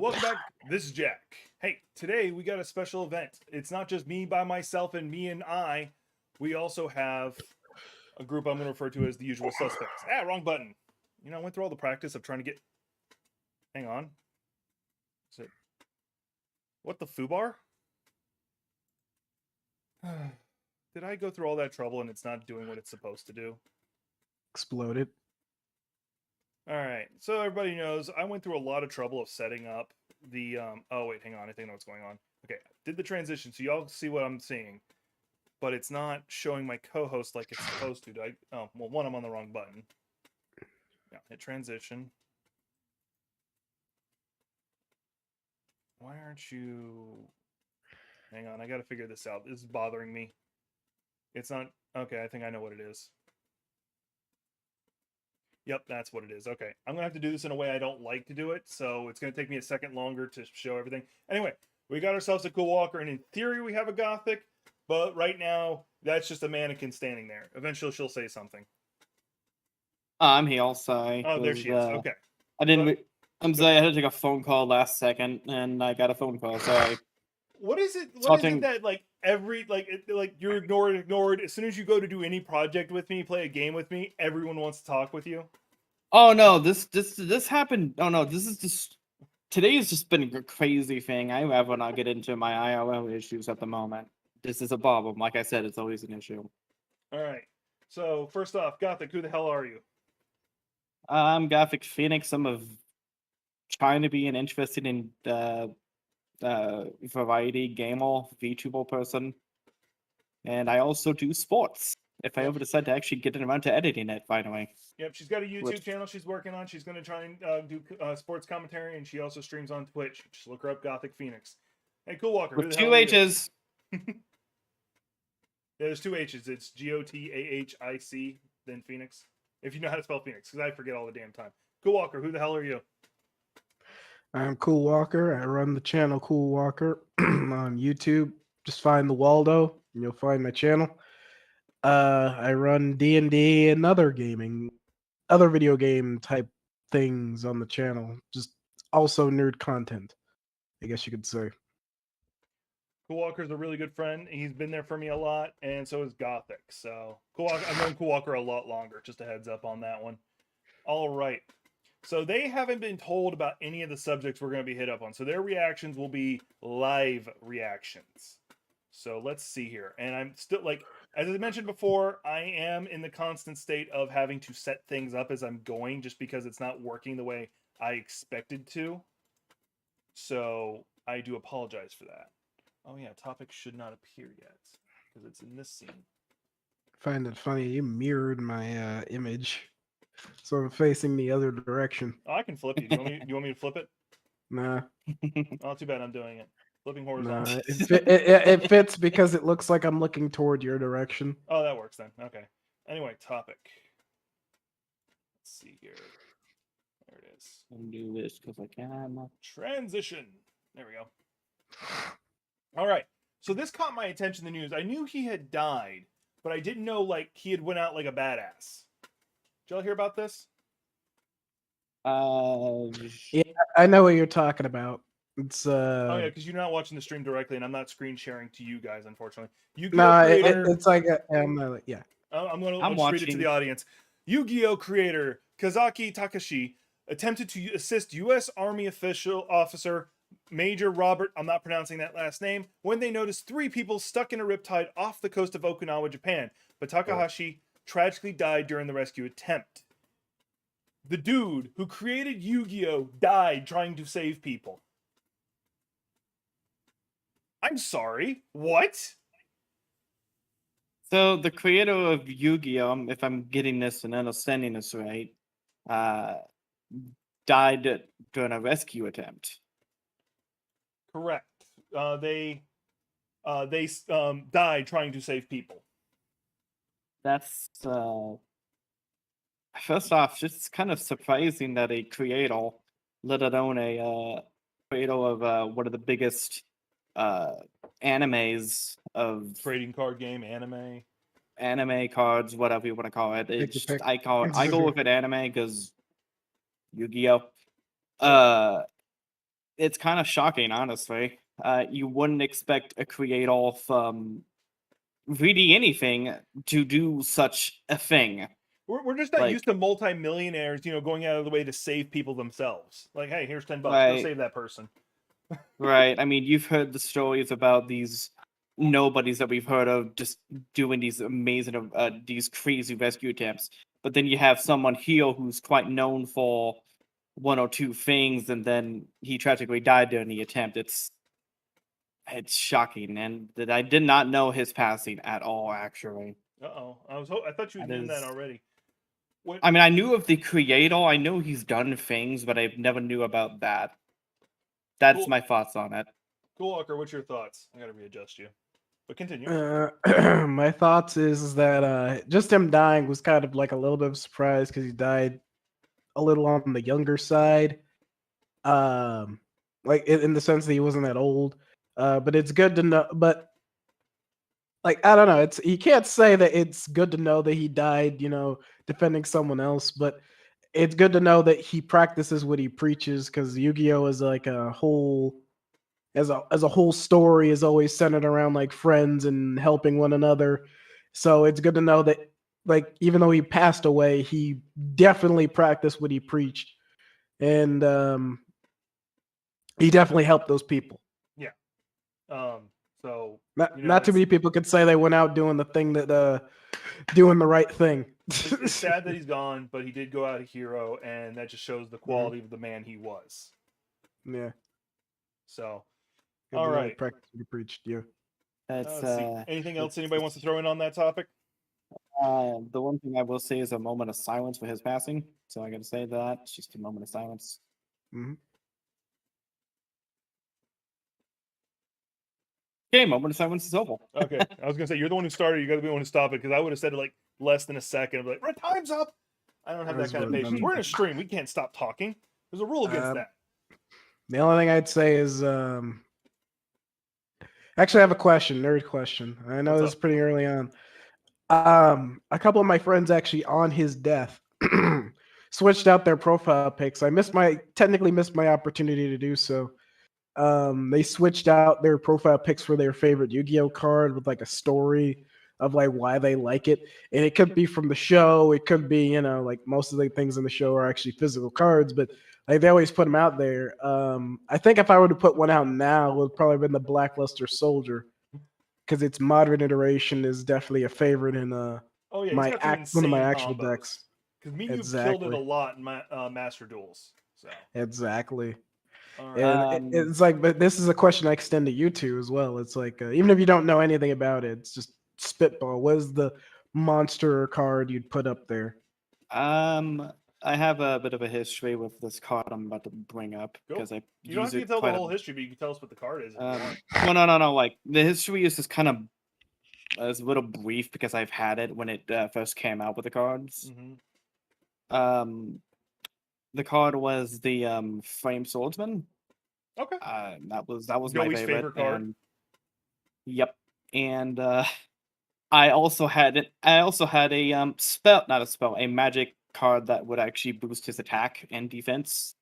welcome back. This is Jack. Hey, today we got a special event. It's not just me by myself and me and I. We also have a group I'm going to refer to as the usual suspects. Ah, wrong button. You know, I went through all the practice of trying to get... Hang on. Is it... What the foobar? Did I go through all that trouble and it's not doing what it's supposed to do? Exploded. All right. So everybody knows I went through a lot of trouble of setting up the... Oh, wait, hang on. I think I know what's going on. Okay, did the transition so y'all see what I'm seeing. But it's not showing my co-host like it's supposed to. Oh, well, one, I'm on the wrong button. Yeah, hit transition. Why aren't you... Hang on, I gotta figure this out. This is bothering me. It's not... Okay, I think I know what it is. Yep, that's what it is. Okay, I'm gonna have to do this in a way I don't like to do it, so it's gonna take me a second longer to show everything. Anyway, we got ourselves a cool walker, and in theory we have a gothic, but right now that's just a mannequin standing there. Eventually she'll say something. I'm here, sorry. Oh, there she is. Okay. I didn't. I'm sorry. I had to take a phone call last second, and I got a phone call. Sorry. What is it? What is it that like every like you're ignored as soon as you go to do any project with me, play a game with me, everyone wants to talk with you? Oh no, this happened. Oh no, this is just today has just been a crazy thing. I rather not get into my IRL issues at the moment. This is a problem. Like I said, it's always an issue. All right. So first off, Gothic, who the hell are you? I'm Gothic Phoenix. I'm trying to be an interested in variety gamer, VTuber person, and I also do sports. If I ever decide to actually get around to editing it, finally. Yep, she's got a YouTube channel she's working on. She's going to try and do sports commentary, and she also streams on Twitch. Just look her up, Gothic Phoenix. Hey, Cool Walker, with two H's. Yeah, there's two H's. It's Gotahic, then Phoenix. If you know how to spell Phoenix, because I forget all the damn time. Cool Walker, who the hell are you? I'm Cool Walker. I run the channel Cool Walker on YouTube. Just find the Waldo, and you'll find my channel. I run D&D and other video game type things on the channel. Just also nerd content, I guess you could say. Cool Walker's a really good friend. He's been there for me a lot, and so is Gothic. So Cool Walker, I've known Cool Walker a lot longer. Just a heads up on that one. All right. So they haven't been told about any of the subjects we're going to be hit up on. So their reactions will be live reactions. So let's see here. And I'm still, like, as I mentioned before, I am in the constant state of having to set things up as I'm going just because it's not working the way I expected to. So I do apologize for that. Oh yeah, topic should not appear yet because it's in this scene. I find it funny. You mirrored my image. So I'm facing the other direction. Oh, I can flip you. Do you want me to flip it? Nah. Oh, too bad I'm doing it. Flipping horizontal. Nah, it fits because it looks like I'm looking toward your direction. Oh, that works then. Okay. Anyway, topic. Let's see here. There it is. I'll do this because I can. Transition. There we go. All right. So this caught my attention in the news. I knew he had died, but I didn't know like he had went out like a badass. Did y'all hear about this? Yeah, I know what you're talking about. It's Oh yeah, because you're not watching the stream directly, and I'm not screen sharing to you guys, unfortunately. It's like yeah. I'm read it to the audience. Yu-Gi-Oh creator Kazaki Takashi attempted to assist U.S. Army officer Major Robert, I'm not pronouncing that last name, when they noticed 3 people stuck in a riptide off the coast of Okinawa, Japan. But Takahashi tragically died during the rescue attempt. The dude who created Yu-Gi-Oh died trying to save people. I'm sorry. What? So the creator of Yu-Gi-Oh, if I'm getting this and understanding this right, died during a rescue attempt. Correct. They died trying to save people. That's first off, it's kind of surprising that a creator, let alone a creator of one of the biggest animes of trading card game, anime cards, whatever you want to call it. I go with it anime because Yu-Gi-Oh. it's kind of shocking, honestly. You wouldn't expect a creator from really anything to do such a thing. We're just not Like, used to multimillionaires, going out of the way to save people themselves. Like, hey, here's $10, go right, save that person. right. I mean, you've heard the stories about these nobodies that we've heard of just doing these amazing, these crazy rescue attempts. But then you have someone here who's quite known for one or two things, and then he tragically died during the attempt. It's shocking, and that I did not know his passing at all. Actually, Uh-oh. I thought you that knew that is. already. What? I mean, I knew of the creator. I know he's done things, but I never knew about that. That's Cool. my thoughts on it. Cool Walker, what's your thoughts? I gotta readjust you. But continue. My thoughts is that just him dying was kind of like a little bit of a surprise because he died a little on the younger side. Like in the sense that he wasn't that old. But it's good to know. But like I don't know, it's you can't say that it's good to know that he died, defending someone else. But it's good to know that he practices what he preaches because Yu-Gi-Oh is like a whole as a whole story is always centered around like friends and helping one another. So it's good to know that like even though he passed away, he definitely practiced what he preached, and he definitely helped those people. Yeah. So Not too many people could say they went out doing the thing that doing the right thing. it's sad that he's gone, but he did go out a hero, and that just shows the quality of the man he was. Yeah. So, Good all to know he right. practiced what he preached. Yeah. That's Let's see. Anything else anybody wants to throw in on that topic? the one thing I will say is a moment of silence for his passing. So I got to say that it's just a moment of silence. Hmm. Okay, moment of silence is over. Okay, I was gonna say you're the one who started. You got to be the one who stop it because I would have said it like less than a second. I'd be like, time's up. I don't have that kind of patience. We're in a stream. We can't stop talking. There's a rule against that. The only thing I'd say is actually I have a question, nerd question. I know this is pretty early on. A couple of my friends actually on his death switched out their profile pics. I technically missed my opportunity to do so. They switched out their profile pics for their favorite Yu-Gi-Oh card with like a story of like why they like it. And it could be from the show. It could be, like most of the things in the show are actually physical cards, but like they always put them out there. I think if I were to put one out now, it would probably been the Blackluster Soldier because its modern iteration is definitely a favorite in oh yeah, he's got some one of my insane actual combos. decks. Because me, you've killed it a lot in my Master Duels. So exactly. right. And it's like, but this is a question I extend to you two as well. It's like, even if you don't know anything about it, it's just spitball. What is the monster card you'd put up there? I have a bit of a history with this card I'm about to bring up because I you don't have to use it tell the quite whole history, but you can tell us what the card is. If you want. Well, no. Like the history is just kind of it's a little brief because I've had it when it first came out with the cards. The card was the Flame Swordsman. Okay. That was Joey's my favorite card. And, yep. And I also had a spell, not a spell, a magic card that would actually boost his attack and defense.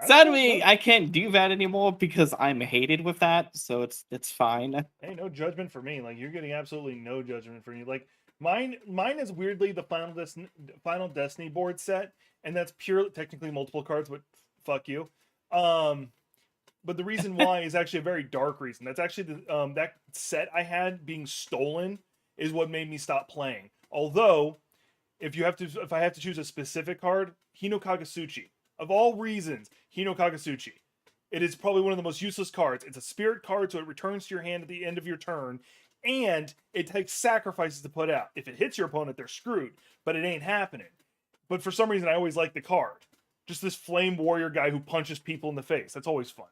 Sadly, I can't do that anymore because I'm hated with that, so it's fine. Hey, no judgment for me. Like you're getting absolutely no judgment from you. Like mine is weirdly the Final Destiny board set, and that's pure technically multiple cards, but fuck you. But the reason why is actually a very dark reason. That's actually the that set I had being stolen is what made me stop playing. Although, if I have to choose a specific card, Hino Kagasuchi. Of all reasons, Hino Kagasuchi. It is probably one of the most useless cards. It's a spirit card, so it returns to your hand at the end of your turn, and it takes sacrifices to put out. If it hits your opponent, they're screwed, but it ain't happening. But for some reason, I always like the card. Just this flame warrior guy who punches people in the face. That's always fun.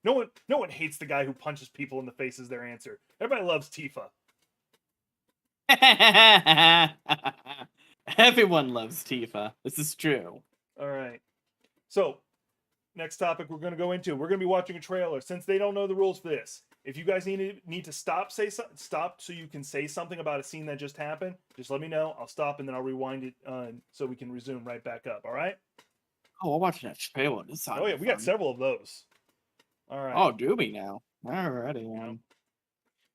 No one hates the guy who punches people in the face as their answer. Everybody loves Tifa. Everyone loves Tifa. This is true. All right. So, next topic we're going to go into. We're going to be watching a trailer. Since they don't know the rules for this, if you guys need to stop so you can say something about a scene that just happened, just let me know. I'll stop and then I'll rewind it so we can resume right back up. All right? Oh, I'll watch that trailer. This Oh yeah, we got several of those. All right. Oh, do we now? Alrighty. Yeah.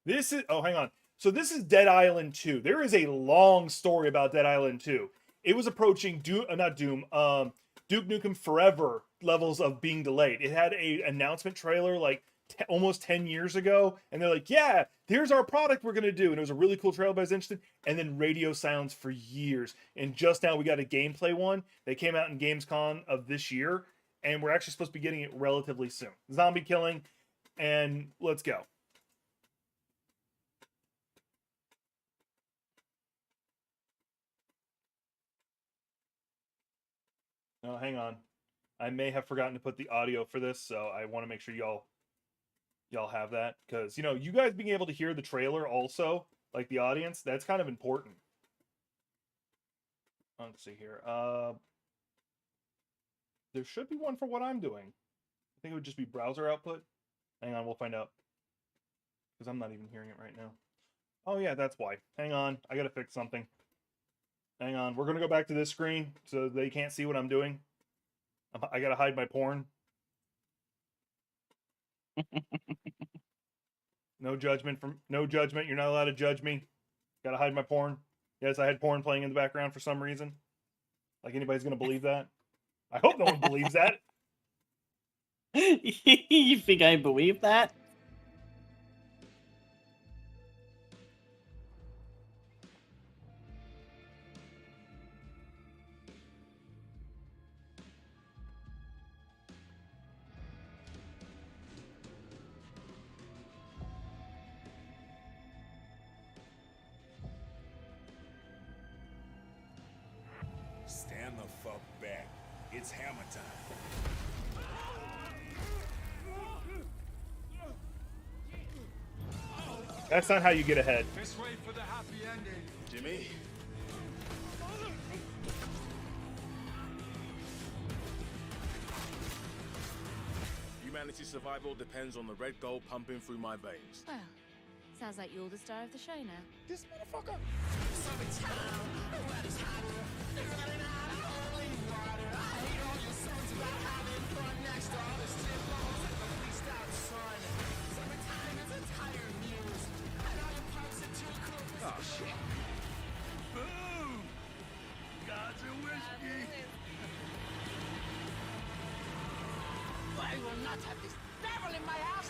This is hang on. So this is Dead Island 2. There is a long story about Dead Island 2. It was approaching Duke Nukem Forever levels of being delayed. It had a announcement trailer like almost 10 years ago, and they're like, yeah, here's our product we're going to do. And it was a really cool trailer, but I was interested. And then radio silence for years. And just now we got a gameplay one. They came out in Gamescom of this year, and we're actually supposed to be getting it relatively soon. Zombie killing, and let's go. Oh, hang on. I may have forgotten to put the audio for this, so I want to make sure y'all have that, because you guys being able to hear the trailer also, like the audience, that's kind of important. Let's see here. There should be one for what I'm doing. I think it would just be browser output. Hang on, we'll find out, because I'm not even hearing it right now. Oh yeah, that's why. Hang on, I gotta fix something. Hang on, we're gonna go back to this screen so they can't see what I'm doing. I gotta hide my porn. No judgment. You're not allowed to judge me. Gotta hide my porn. Yes, I had porn playing in the background for some reason. Like anybody's gonna believe that? I hope no one believes that. You think I believe that? Stand the fuck back. It's hammer time. That's not how you get ahead. Let's wait for the happy ending. Jimmy? Humanity's survival depends on the red gold pumping through my veins. Well, sounds like you're the star of the show now. This motherfucker. Oh shit. Boom! God's a whiskey. I will not have this devil in my house!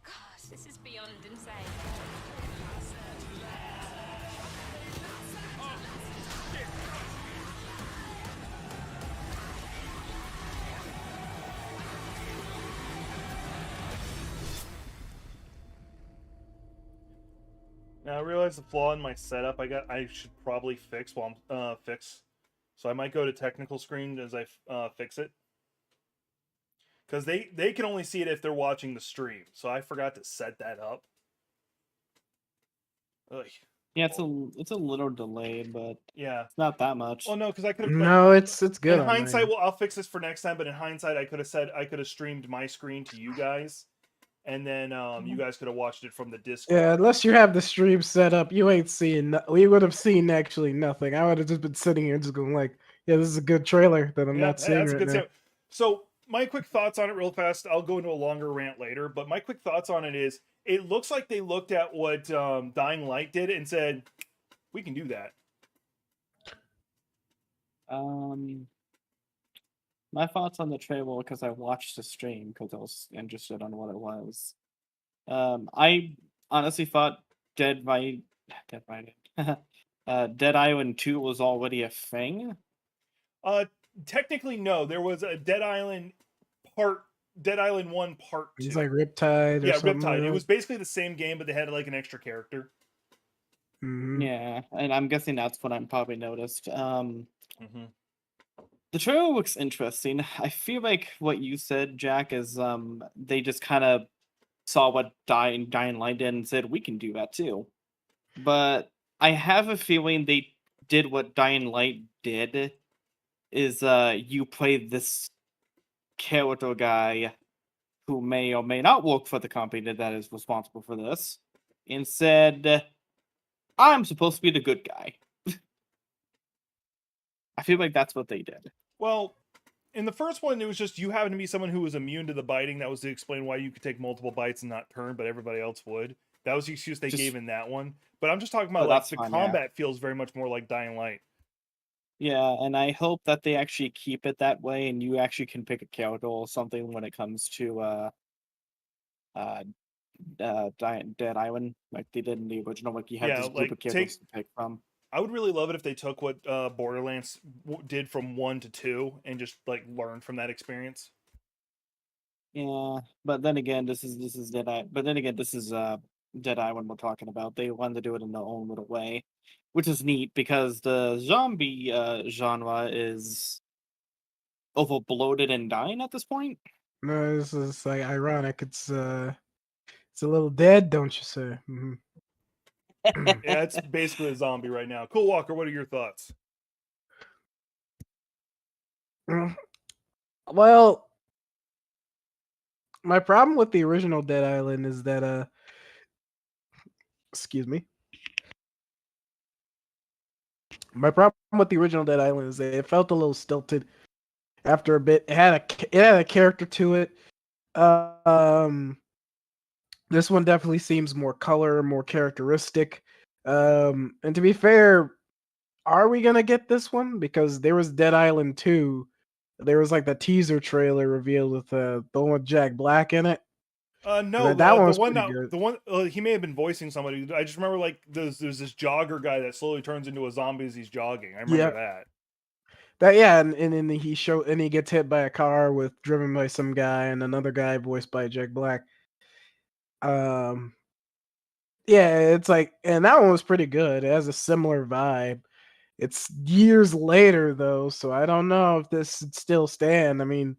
Gosh, this is beyond insane. Now I realize the flaw in my setup I should probably fix while I'm fix. So I might go to technical screen as I fix it. Because they can only see it if they're watching the stream. So I forgot to set that up. Ugh. Yeah, it's a little delayed, but Yeah. it's not that much. Well, no, because I could have. No, it's good. In on hindsight, mine. well, I'll fix this for next time. But in hindsight, I could have streamed my screen to you guys, and then you guys could have watched it from the Discord. Yeah, unless you have the stream set up, you ain't seeing. We would have seen actually nothing. I would have just been sitting here just going like, "Yeah, this is a good trailer that I'm not seeing that's a right good now." setup. So my quick thoughts on it, real fast. I'll go into a longer rant later, but my quick thoughts on it is, it looks like they looked at what Dying Light did and said, "We can do that." My thoughts on the trailer, because I watched the stream because I was interested on what it was. I honestly thought Dead Island 2 was already a thing. Technically, no. There was a Dead Island 1 Part 2. It's like Riptide. Yeah, or something Riptide. like It was basically the same game, but they had like an extra character. Mhm. Yeah, and I'm guessing that's what I'm probably noticed. Mm-hmm. The trailer looks interesting. I feel like what you said, Jack, is they just kind of saw what Dying Light did and said, we can do that too. But I have a feeling they did what Dying Light did, is you play this character guy who may or may not work for the company that is responsible for this, and said, "I'm supposed to be the good guy." I feel like that's what they did. Well, in the first one, it was just you happened to be someone who was immune to the biting. That was to explain why you could take multiple bites and not turn, but everybody else would. That was the excuse they Just- gave in that one. But I'm just talking Oh, about like that's the fine, yeah. combat feels very much more like Dying Light. Yeah, and I hope that they actually keep it that way, and you actually can pick a character or something when it comes to Dead Island, like they did in the original. Like you have Yeah, this group like of characters to pick from. I would really love it if they took what Borderlands did from 1 to 2 and just like learned from that experience. Yeah, but then again, this is Dead Eye. But then again, this is Dead Island we're talking about. They wanted to do it in their own little way, which is neat because the zombie genre is over bloated and dying at this point. No, this is like ironic. It's a little dead, don't you say? Mhm. Yeah, it's basically a zombie right now. Cool Walker, what are your thoughts? Mm. Well, my problem with the original Dead Island is that excuse me. My problem with the original Dead Island is that it felt a little stilted after a bit. It had a character to it. Um, this one definitely seems more color, more characteristic. And to be fair, are we gonna get this one? Because there was Dead Island 2. There was like the teaser trailer revealed with the one with Jack Black in it. No, That one the was one pretty that good. the one he may have been voicing somebody. I just remember like there's this jogger guy that slowly turns into a zombie as he's jogging. I remember Yeah. that. That yeah, and then he gets hit by a car with driven by some guy and another guy voiced by Jack Black. Um yeah, it's like and that one was pretty good. It has a similar vibe. It's years later though, so I don't know if this would still stand. I mean,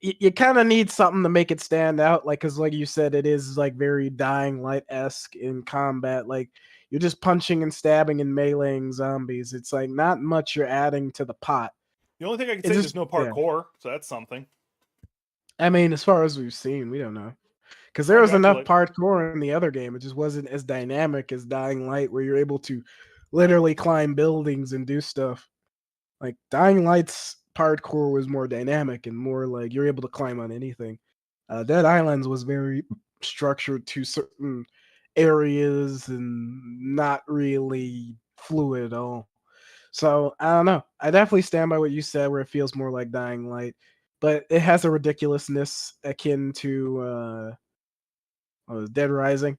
you kind of need something to make it stand out, like because like you said, it is like very Dying Light-esque in combat. Like you're just punching and stabbing and meleeing zombies. It's like not much you're adding to the pot. The only thing I can It say just there's no yeah. parkour, so that's something. I mean, as far as we've seen, we don't know because I there was got you. enough Like, parkour in the other game. It just wasn't as dynamic as Dying Light, where you're able to literally climb buildings and do stuff. Like Dying Light's parkour was more dynamic and more like you're able to climb on anything. Dead Islands was very structured to certain areas and not really fluid at all. So I don't know. I definitely stand by what you said, where it feels more like Dying Light, but it has a ridiculousness akin to Dead Rising.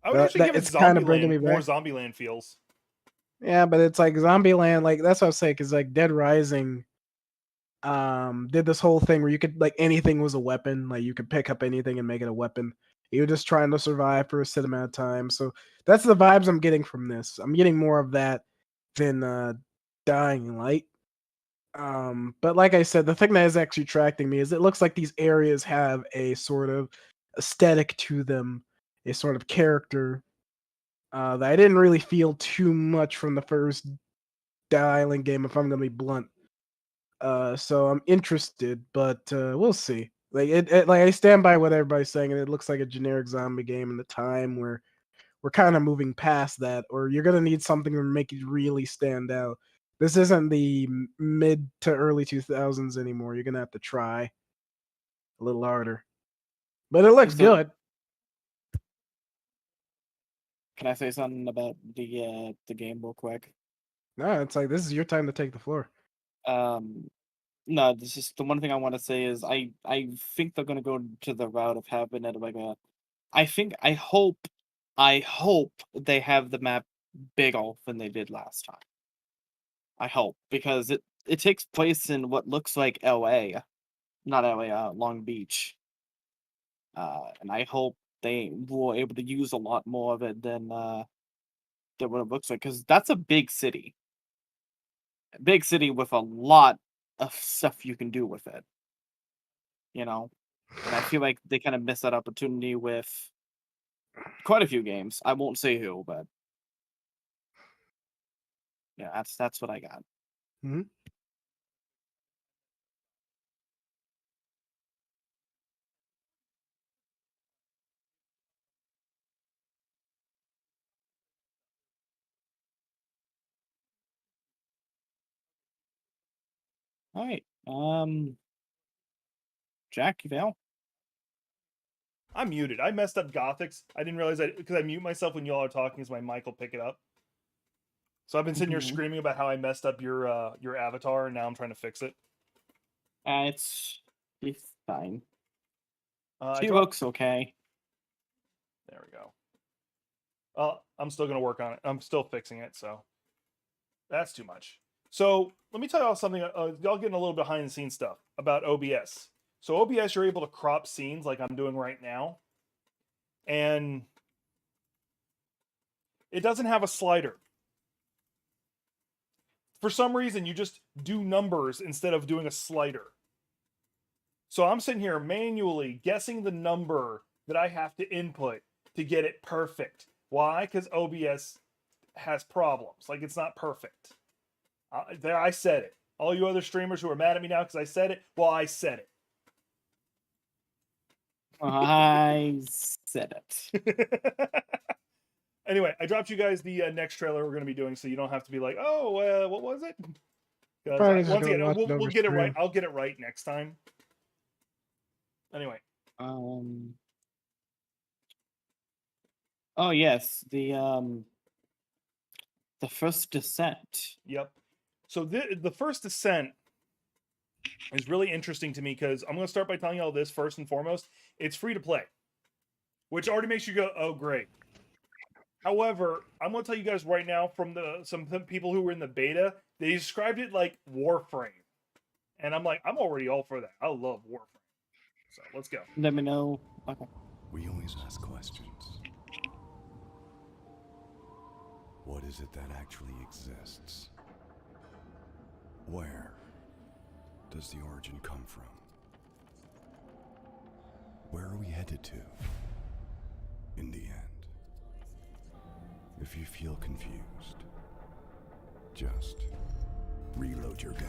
I would actually That give it it's kind of bringing me Zombieland, more back. Zombieland feels. Yeah, but it's like Zombieland. Like that's what I'm saying. Because like Dead Rising did this whole thing where you could like anything was a weapon, like you could pick up anything and make it a weapon. You're just trying to survive for a set amount of time. So that's the vibes I'm getting from this. I'm getting more of that than Dying Light. But like I said, the thing that is actually attracting me is it looks like these areas have a sort of aesthetic to them, a sort of character that I didn't really feel too much from the first Dead Island game, if I'm gonna be blunt. So I'm interested, but we'll see. Like like I stand by what everybody's saying, and it looks like a generic zombie game in the time where we're kind of moving past that, or you're gonna need something to make it really stand out. This isn't the mid to early 2000s anymore. You're gonna have to try a little harder, but it looks So, good. can I say something about the game real quick? No, it's like this is your time to take the floor. No, this is the one thing I want to say is I think they're gonna go to the route of having it like a. I hope they have the map bigger than they did last time. I hope because it takes place in what looks like L.A., not L.A., Long Beach. And I hope they were able to use a lot more of it than what it looks like because that's a big city with a lot of stuff you can do with it. You know, and I feel like they kind of missed that opportunity with quite a few games. I won't say who, but yeah, that's what I got. Mhm. All right. Jack, Val. I'm muted. I messed up Gothics. I didn't realize that because I mute myself when y'all are talking, so my mic will pick it up. So I've been sitting here Mhm. screaming about how I messed up your avatar, and now I'm trying to fix it. It's fine. I She dropped- looks okay. There we go. I'm still gonna work on it. I'm still fixing it, so that's too much. So let me tell y'all something. Y'all getting a little behind the scenes stuff about OBS. So OBS, you're able to crop scenes like I'm doing right now, and it doesn't have a slider. For some reason, you just do numbers instead of doing a slider. So I'm sitting here manually guessing the number that I have to input to get it perfect. Why? Because OBS has problems. Like, it's not perfect. There, I said it. All you other streamers who are mad at me now because I said it, well, I said I said it. it. Anyway, I dropped you guys the next trailer we're going to be doing, so you don't have to be like, oh, what was it? Probably just Once gonna again, watch it we'll over get it right. stream. I'll get it right next time. Anyway, Oh yes, the first descent. yep. So the first descent is really interesting to me because I'm going to start by telling you all this first and foremost. It's free to play, which already makes you go, oh, great. However, I'm going to tell you guys right now from some people who were in the beta, they described it like Warframe. And I'm like, I'm already all for that. I love Warframe. So let's go. Let me know. Okay. We always ask questions. What is it that actually exists? Where does the origin come from? Where are we headed to in the end? If you feel confused, just reload your gun.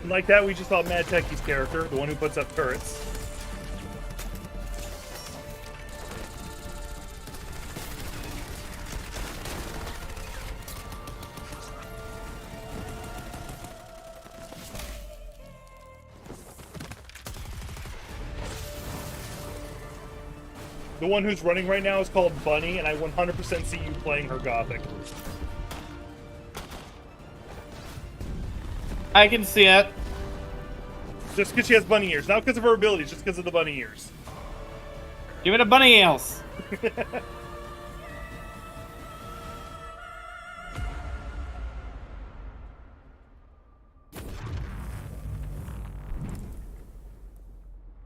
And like that, we just saw Mad Techie's character, the one who puts up turrets. The one who's running right now is called Bunny, and I 100% see you playing her Gothic. I can see it. Just because she has bunny ears. Not because of her abilities, just because of the bunny ears. Give it a bunny ears.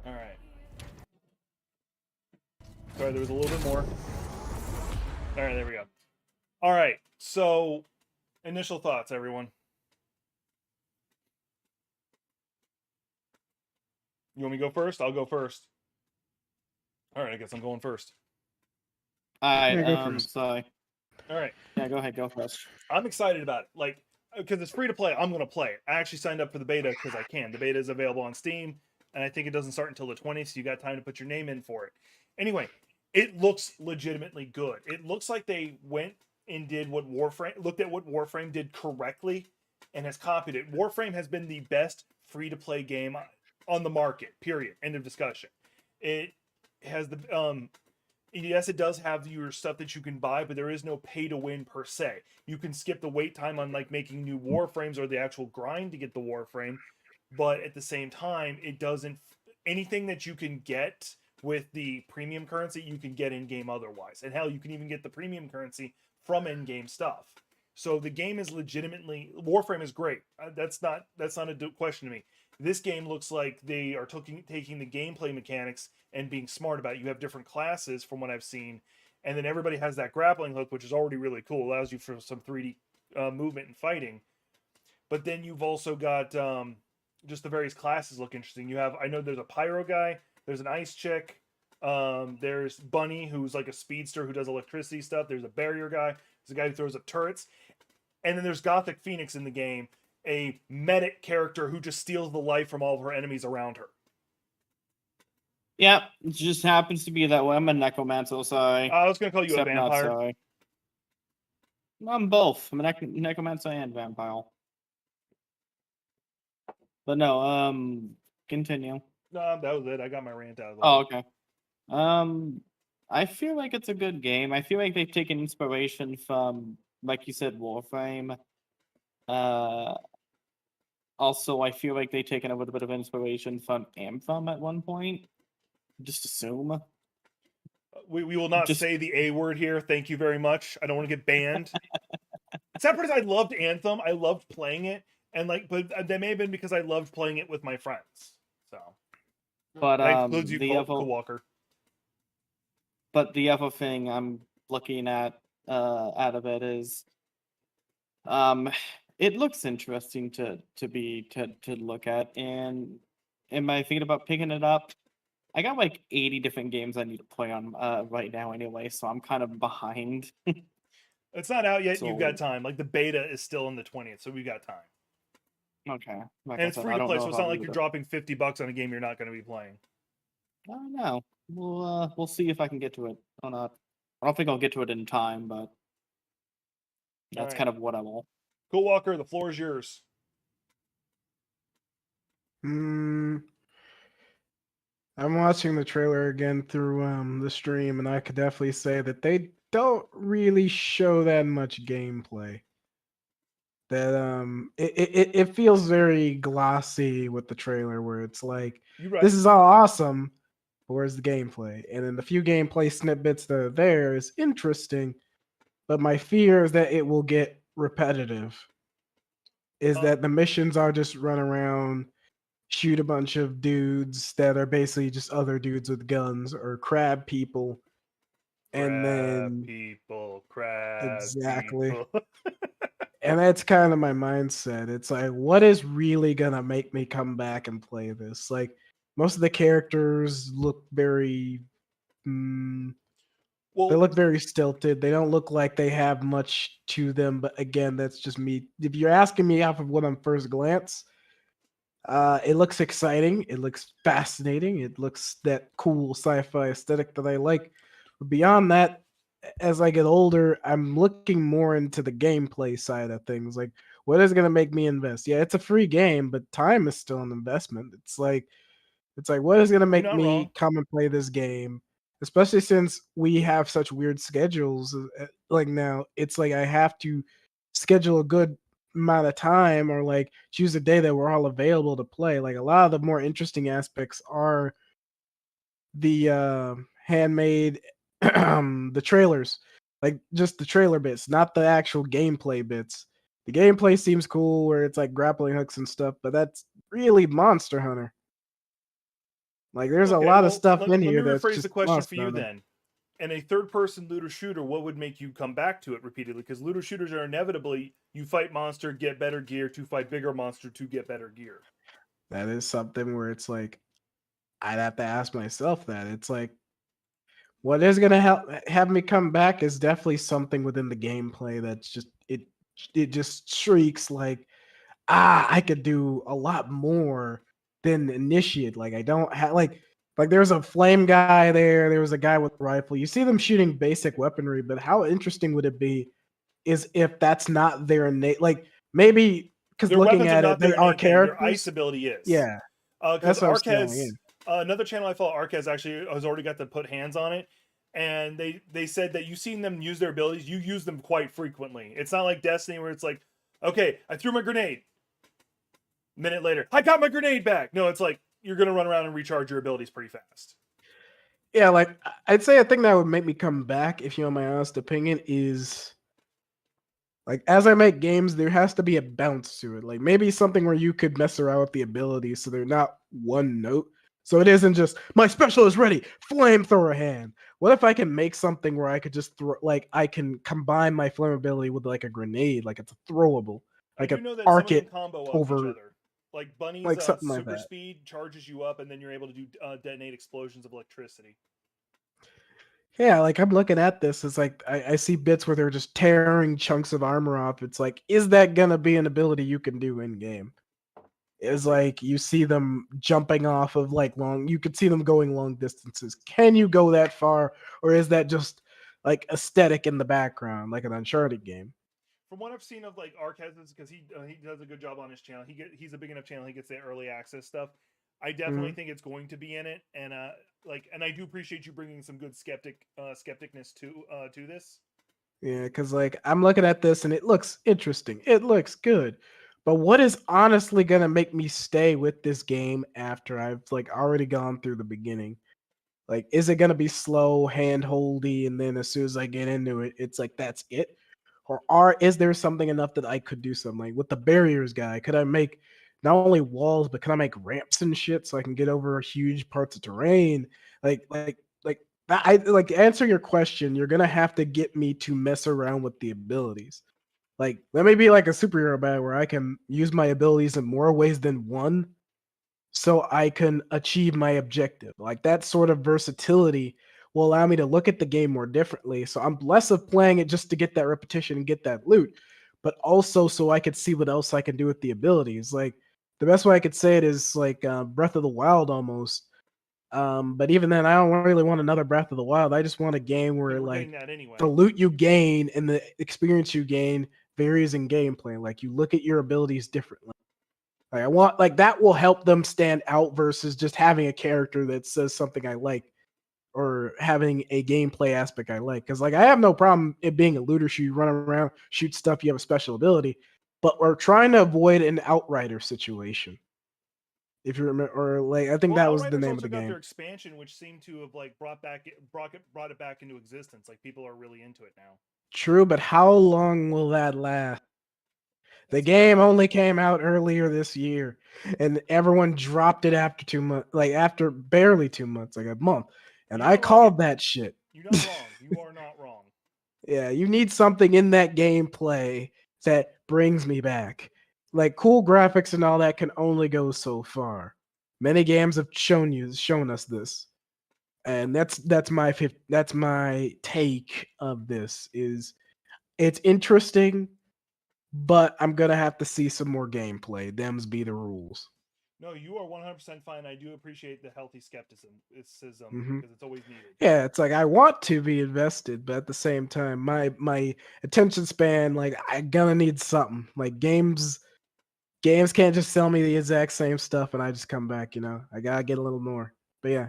Alright. Sorry, there was a little bit more. Alright, there we go. Alright, so initial thoughts, everyone. You want me to go first? I'll go first. All right, I guess I'm going first. Alright, Yeah, go first. sorry. All right. Yeah, go ahead, go first. I'm excited about it. Like, because it's free to play, I'm going to play it. I actually signed up for the beta because I can. The beta is available on Steam, and I think it doesn't start until the 20th, so you got time to put your name in for it. Anyway, it looks legitimately good. It looks like they went and did what Warframe, looked at what Warframe did correctly and has copied it. Warframe has been the best free to play game on the market, period. End of discussion. It has the, yes, it does have your stuff that you can buy, but there is no pay to win per se. You can skip the wait time on like making new warframes or the actual grind to get the warframe, but at the same time, it doesn't. Anything that you can get with the premium currency, you can get in game otherwise, and hell, you can even get the premium currency from in game stuff. So the game is legitimately Warframe is great. That's not a question to me. This game looks like they are taking the gameplay mechanics and being smart about it. You have different classes from what I've seen, and then everybody has that grappling hook, which is already really cool. Allows you for some 3D movement and fighting. But then you've also got just the various classes look interesting. You have, I know there's a pyro guy, there's an ice chick, there's Bunny, who's like a speedster who does electricity stuff. There's a barrier guy. There's a guy who throws up turrets. And then there's Gothic Phoenix in the game, a medic character who just steals the life from all of her enemies around her. Yeah, it just happens to be that way. I'm a necromancer, sorry. I was going to call you Except a not vampire. sorry. I'm both. I'm a necromancer and vampire. But no, continue. No, that was it. I got my rant out of the way. Oh, okay. I feel like it's a good game. I feel like they've taken inspiration from, like you said, Warframe. Also, I feel like they've taken a little bit of inspiration from Anthem at one point. Just assume. We will not Just- say the A word here. Thank you very much. I don't want to get banned. Except because I loved Anthem. I loved playing it. And like, but that may have been because I loved playing it with my friends. So But that includes you, the Walker. But the other thing I'm looking at out of it is, it looks interesting to look at. And am I thinking about picking it up? I got like 80 different games I need to play on right now anyway, so I'm kind of behind. It's not out yet. So- You've got time. Like the beta is still on the 20th, so we've got time. Okay. Like And I it's said, free I to don't play, know so if it's I'll not be like able you're to- dropping $50 on a game you're not going to be playing. I don't know. We'll see if I can get to it or not. I don't think I'll get to it in time, but that's Alright. kind of what I want. Cool Walker, the floor is yours. I'm watching the trailer again through the stream, and I could definitely say that they don't really show that much gameplay. That it feels very glossy with the trailer, where it's like, You right. this is all awesome, but where's the gameplay? And then the few gameplay snippets that are there is interesting, but my fear is that it will get repetitive. Is that the missions are just run around, shoot a bunch of dudes that are basically just other dudes with guns, or crab people, and then crab exactly. people. And that's kind of my mindset. It's like, what is really gonna make me come back and play this? Like, most of the characters look very, they Well, look very stilted. They don't look like they have much to them. But again, that's just me. If you're asking me off of what on first glance, it looks exciting. It looks fascinating. It looks that cool sci-fi aesthetic that I like. But beyond that, as I get older, I'm looking more into the gameplay side of things. Like, what is going to make me invest? Yeah, it's a free game, but time is still an investment. It's like, what is going to make not me wrong. come and play this game? Especially since we have such weird schedules. Like now, it's like I have to schedule a good amount of time, or like choose a day that we're all available to play. Like, a lot of the more interesting aspects are the handmade the trailers, like just the trailer bits, not the actual gameplay bits. The gameplay seems cool where it's like grappling hooks and stuff, but that's really Monster Hunter. Like, there's a Okay, lot well, of stuff let in me here that's rephrase just the question Monster for you Hunter. then. In a third-person looter shooter, what would make you come back to it repeatedly? Because looter shooters are inevitably, you fight monster, get better gear, to fight bigger monster, to get better gear. That is something where it's like, I'd have to ask myself that. It's like, what is gonna have me come back is definitely something within the gameplay that's just it just shrieks like, I could do a lot more than initiate. Like I don't have like there's a flame guy there was a guy with a rifle. You see them shooting basic weaponry, but how interesting would it be is if that's not their innate, like maybe because Their looking weapons are at not it, they their are innate thing. Their ice characters. ability is. Yeah, Because that's what I'm Ark saying. has another channel I follow. Ark has actually has already got to put hands on it, and they said that you've seen them use their abilities. You use them quite frequently. It's not like Destiny where it's like, okay, I threw my grenade. Minute later, I got my grenade back. No, it's like you're gonna run around and recharge your abilities pretty fast. Yeah, like I'd say a thing that would make me come back, if you want my honest opinion, is like as I make games, there has to be a bounce to it. Like maybe something where you could mess around with the abilities so they're not one note. So it isn't just my special is ready, flamethrower hand. What if I can make something where I could just throw, like I can combine my flame ability with like a grenade, like it's a throwable, I like do a know that some arc of them it combo off each over, other. Like Bunny's like something like super that. speed charges you up, and then you're able to do detonate explosions of electricity. Yeah, like I'm looking at this, it's like I see bits where they're just tearing chunks of armor off. It's like, is that gonna be an ability you can do in game? Is like you see them jumping off of like you could see them going long distances. Can you go that far, or is that just like aesthetic in the background, like an Uncharted game? From what I've seen of like Arkez's, because he does a good job on his channel. He's a big enough channel. He gets the early access stuff. I definitely think it's going to be in it, and and I do appreciate you bringing some good skepticness to this. Yeah, because like I'm looking at this and it looks interesting. It looks good. But what is honestly gonna make me stay with this game after I've like already gone through the beginning? Like, is it gonna be slow, hand holdy, and then as soon as I get into it, it's like that's it? Or is there something enough that I could do something like with the barriers guy? Could I make not only walls, but can I make ramps and shit so I can get over huge parts of terrain? Like that, I like answer your question. You're gonna have to get me to mess around with the abilities. Like, let me be like a superhero bad where I can use my abilities in more ways than one so I can achieve my objective. Like that sort of versatility will allow me to look at the game more differently. So I'm less of playing it just to get that repetition and get that loot, but also so I could see what else I can do with the abilities. Like the best way I could say it is like Breath of the Wild almost. But even then, I don't really want another Breath of the Wild. I just want a game where We're like getting that anyway. the loot you gain and the experience you gain varies in gameplay. Like you look at your abilities differently. Like I want like that will help them stand out versus just having a character that says something I like or having a gameplay aspect I like. Because like I have no problem it being a looter shoot, you run around, shoot stuff, you have a special ability, but we're trying to avoid an outrider situation. If you remember, or like I think Well, that was the Outriders name of also the got their game. expansion, which seemed to have like brought it back into existence. Like people are really into it now. True, but how long will that last? The That's a good game point. only came out earlier this year, and everyone dropped it after 2 months, like after barely 2 months, like a month. And You're I not wrong. called that shit. You're not wrong. You are not wrong. Yeah, you need something in that gameplay that brings me back. Like cool graphics and all that can only go so far. Many games have shown us this. And that's my take of this is it's interesting, but I'm gonna have to see some more gameplay. Them's be the rules. No, you are 100% fine. I do appreciate the healthy skepticism Hmm. because it's always needed. Yeah, it's like I want to be invested, but at the same time, my attention span, like I gonna need something. Like games can't just sell me the exact same stuff and I just come back. I gotta get a little more. But yeah,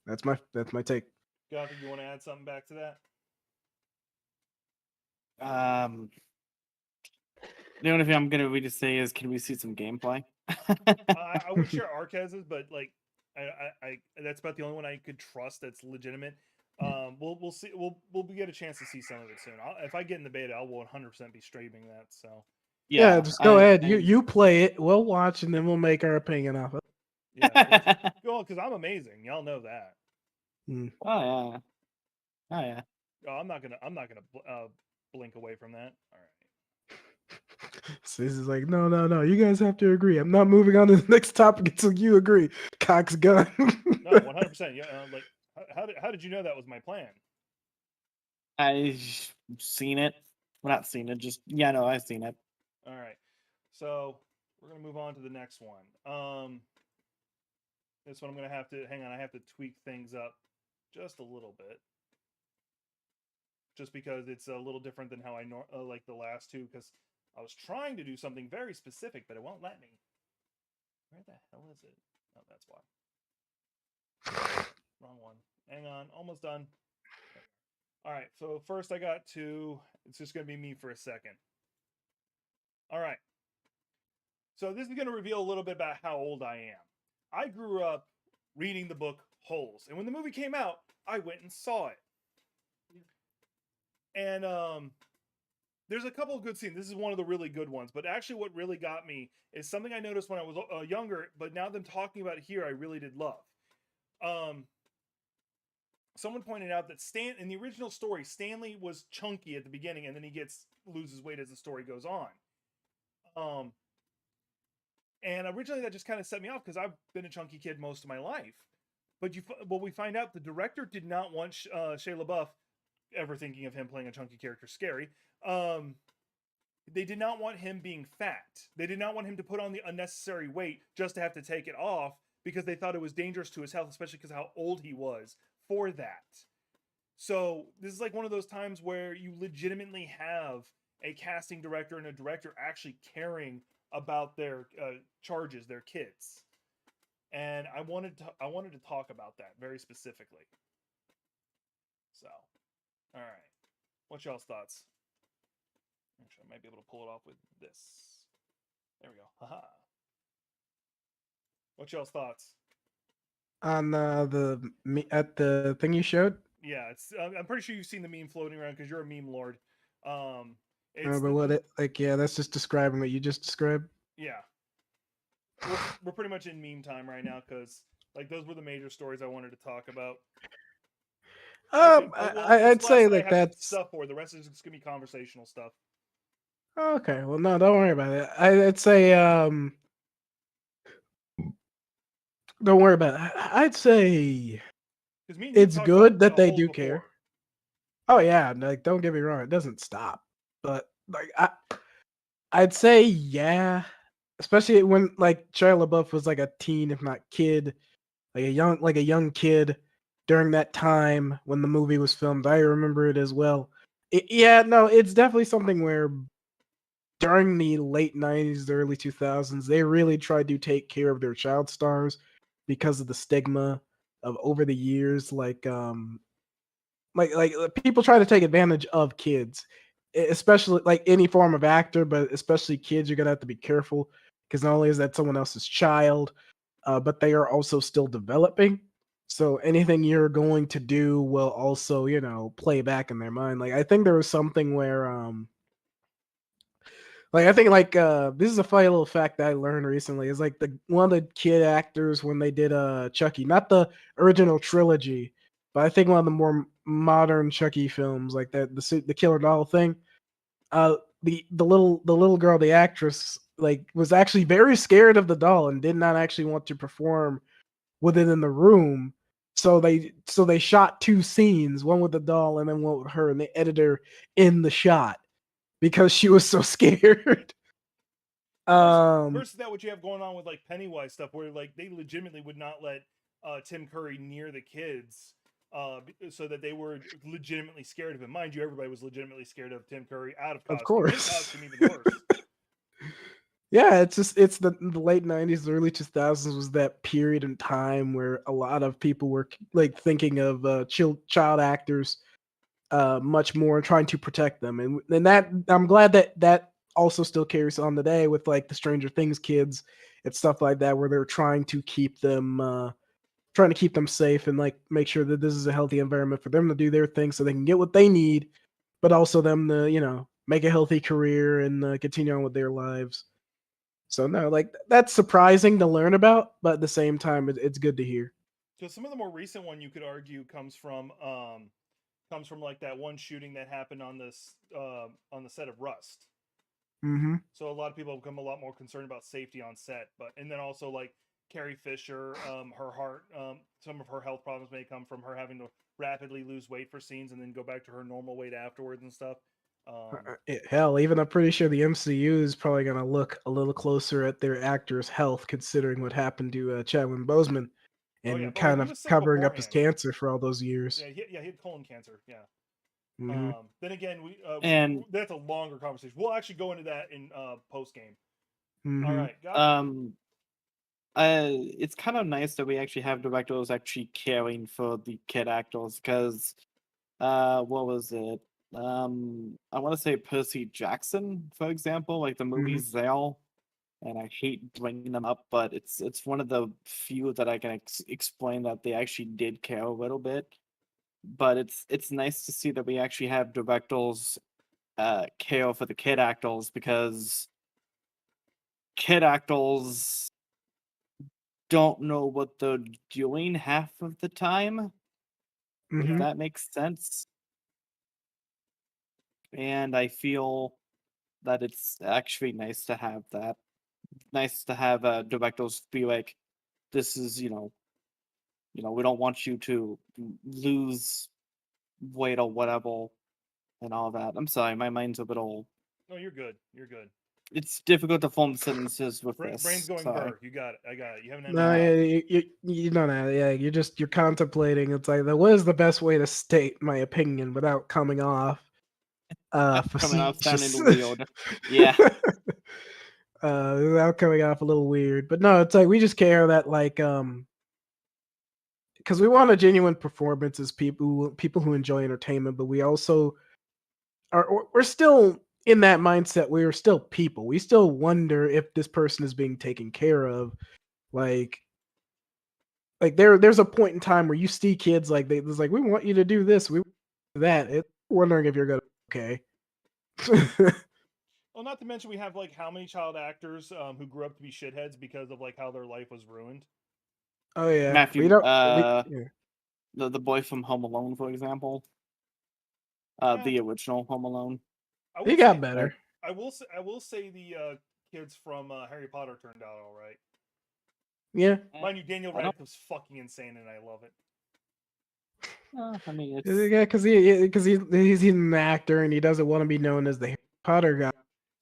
that's my take. Gothic, you want to add something back to that? The only thing I'm gonna really say is, can we see some gameplay? I would share Arkez's, but like, I that's about the only one I could trust that's legitimate. We'll see. We'll get a chance to see some of it soon. If I get in the beta, I will 100% be streaming that. So Yeah, just go ahead. and- You play it. We'll watch and then we'll make our opinion off it. yeah, go because I'm amazing. Y'all know that. Oh yeah. Oh, I'm not gonna blink away from that. All right. So this is like, no. You guys have to agree. I'm not moving on to the next topic until you agree. Cock's gun. No, 100%. Yeah, like how did you know that was my plan? I've seen it. Well, not seen it. Just no, I've seen it. All right. So we're gonna move on to the next one. This one I'm gonna have to hang on. I have to tweak things up just a little bit, just because it's a little different than how I like the last two. Because I was trying to do something very specific, but it won't let me. Where the hell is it? Oh, that's why. Wrong one. Hang on. Almost done. All right. So first I got to. It's just gonna be me for a second. All right. So this is going to reveal a little bit about how old I am. I grew up reading the book Holes, and when the movie came out, I went and saw it. And there's a couple of good scenes. This is one of the really good ones. But actually, what really got me is something I noticed when I was younger, but now them talking about it here, I really did love. Someone pointed out that in the original story, Stanley was chunky at the beginning, and then he loses weight as the story goes on. And originally that just kind of set me off because I've been a chunky kid most of my life. But we find out the director did not want Shia LaBeouf, ever thinking of him playing a chunky character, scary. They did not want him being fat. They did not want him to put on the unnecessary weight just to have to take it off because they thought it was dangerous to his health, especially because of how old he was for that. So this is like one of those times where you legitimately have a casting director and a director actually caring about their charges, their kids, and I wanted to talk about that very specifically. So, all right, what's y'all's thoughts? Actually, I might be able to pull it off with this. There we go. Haha. What's y'all's thoughts? On the thing you showed. Yeah, it's. I'm pretty sure you've seen the meme floating around because you're a meme lord. That's just describing what you just described. Yeah. We're pretty much in meme time right now because like those were the major stories I wanted to talk about. I'd say like that's stuff for the rest is just gonna be conversational stuff. okay. Well, no, don't worry about it. I'd say don't worry about it. I'd say it's good that they do care. Oh yeah, like don't get me wrong, it doesn't stop. But like I'd say yeah, especially when like Shia LaBeouf was like a teen, if not kid, like a young kid during that time when the movie was filmed. I remember it as well. It's definitely something where during the late 90s, the early 2000s, they really tried to take care of their child stars because of the stigma of over the years, people try to take advantage of kids, especially like any form of actor, but especially kids. You're gonna have to be careful because not only is that someone else's child, but they are also still developing. So anything you're going to do will also, play back in their mind. Like I think there was something where, this is a funny little fact that I learned recently. Is like the one of the kid actors when they did Chucky, not the original trilogy, but I think one of the more modern Chucky films, like the killer doll thing. The little girl, the actress, like was actually very scared of the doll and did not actually want to perform with it in the room. So they shot two scenes, one with the doll and then one with her, and they edited her in the shot because she was so scared. Versus that, what you have going on with like Pennywise stuff, where like they legitimately would not let Tim Curry near the kids, so that they were legitimately scared of him. Mind you, everybody was legitimately scared of Tim Curry out of costume. Of course, his costume even worse. Yeah, it's the late 90s, the early 2000s was that period in time where a lot of people were like thinking of child actors much more, trying to protect them, and that I'm glad that also still carries on today with like the Stranger Things kids and stuff like that, where they're trying to keep them safe and like make sure that this is a healthy environment for them to do their thing so they can get what they need, but also them to make a healthy career and continue on with their lives. So no, like that's surprising to learn about, but at the same time, it's good to hear. So some of the more recent one you could argue comes from like that one shooting that happened on the set of Rust. Mm-hmm. So a lot of people have become a lot more concerned about safety on set. And then also like Carrie Fisher, her heart, some of her health problems may come from her having to rapidly lose weight for scenes and then go back to her normal weight afterwards and stuff. Hell, even I'm pretty sure the MCU is probably gonna look a little closer at their actors' health, considering what happened to Chadwick Boseman, Oh yeah, and but like kind he of was sick covering up his beforehand. cancer for all those years. Yeah, he had colon cancer. Yeah. Mm-hmm. Then again, And that's a longer conversation. We'll actually go into that in post game. Mm-hmm. All right, got it. it's kind of nice that we actually have directors actually caring for the kid actors, because what was it? I want to say Percy Jackson, for example, like the movie Zale, and I hate bringing them up, but it's one of the few that I can explain that they actually did care a little bit. But it's nice to see that we actually have directors care for the kid actors, because kid actors don't know what they're doing half of the time, if Mm-hmm. that makes sense. And I feel that it's actually nice to have that. Nice to have directors be like, this is, we don't want you to lose weight or whatever and all that. I'm sorry, my mind's a little. No, you're good. You're good. It's difficult to form sentences with Brain's this. going Sorry. burr. You got it. I got it. You haven't had No, enough. you don't know. Yeah, you're contemplating. It's like, what is the best way to state my opinion without coming off Coming off facetious? sounding weird. Yeah. Without coming off a little weird. But no, it's like we just care that like because we want a genuine performance as people who enjoy entertainment, but we also we're still in that mindset. We are still people. We still wonder if this person is being taken care of. Like there's a point in time where you see kids like it's like, we want you to do this, we want you to do that. It's wondering if you're gonna be okay. Well, not to mention we have like how many child actors who grew up to be shitheads because of like how their life was ruined. Oh yeah, we Matthew, don't. Yeah. the boy from Home Alone, for example. Yeah. The original Home Alone. I He will got say, better. I will say the kids from Harry Potter turned out all right. Yeah. Mind you, Daniel I don't- Radcliffe's fucking insane, and I love it. I mean, it's Yeah, because he's an actor and he doesn't want to be known as the Harry Potter guy.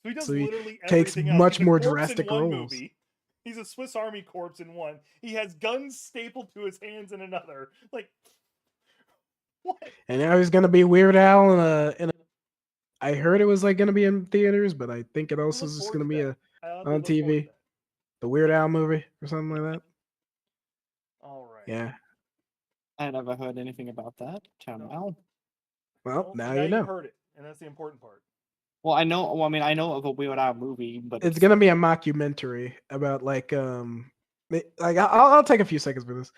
So he does So he literally takes everything else. much He's a more corpse drastic in one roles. movie. He's a Swiss Army corpse in one. He has guns stapled to his hands in another. Like, what? And now he's gonna be Weird Al in a I heard it was like gonna be in theaters, but I think it I also look is just forward gonna to be that. I oddly on look forward to TV. that. The Weird Al movie or something like that. All right. Yeah. I never heard anything about that. No. Well, now you you know. heard it, and that's the important part. Well, I know. Well, I mean, I know of a Weird Al movie, but It's gonna be a mockumentary about like I'll take a few seconds for this.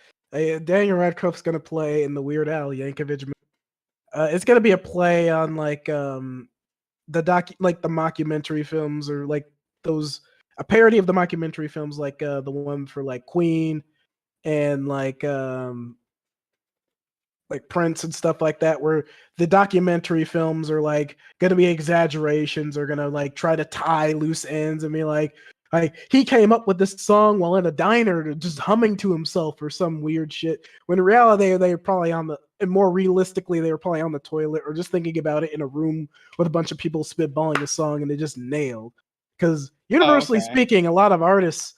Daniel Radcliffe's gonna play in the Weird Al Yankovic movie. It's gonna be a play on like the mockumentary films, or like a parody of the mockumentary films, like the one for like Queen and like Prince and stuff like that, where the documentary films are like gonna be exaggerations, or gonna like try to tie loose ends and be like he came up with this song while in a diner just humming to himself or some weird shit, when in reality they were probably and more realistically they were probably on the toilet or just thinking about it in a room with a bunch of people spitballing a song, and they just nailed. Because universally okay. speaking, a lot of artists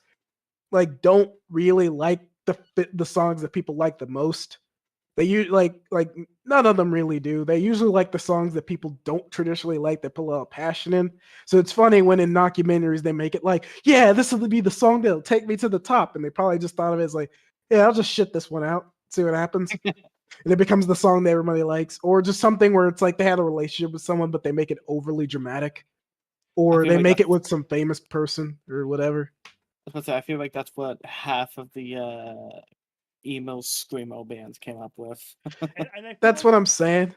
like don't really like the songs that people like the most. They use like none of them really do. They usually like the songs that people don't traditionally like, that put a lot of passion in. So it's funny when in documentaries they make it like, yeah, this will be the song that'll take me to the top, and they probably just thought of it as like, yeah, I'll just shit this one out, see what happens, and it becomes the song that everybody likes. Or just something where it's like they had a relationship with someone, but they make it overly dramatic, or feel they like make it that's- with some famous person or whatever. I feel like that's what half of the emo screamo bands came up with. And I feel That's like, what I'm saying.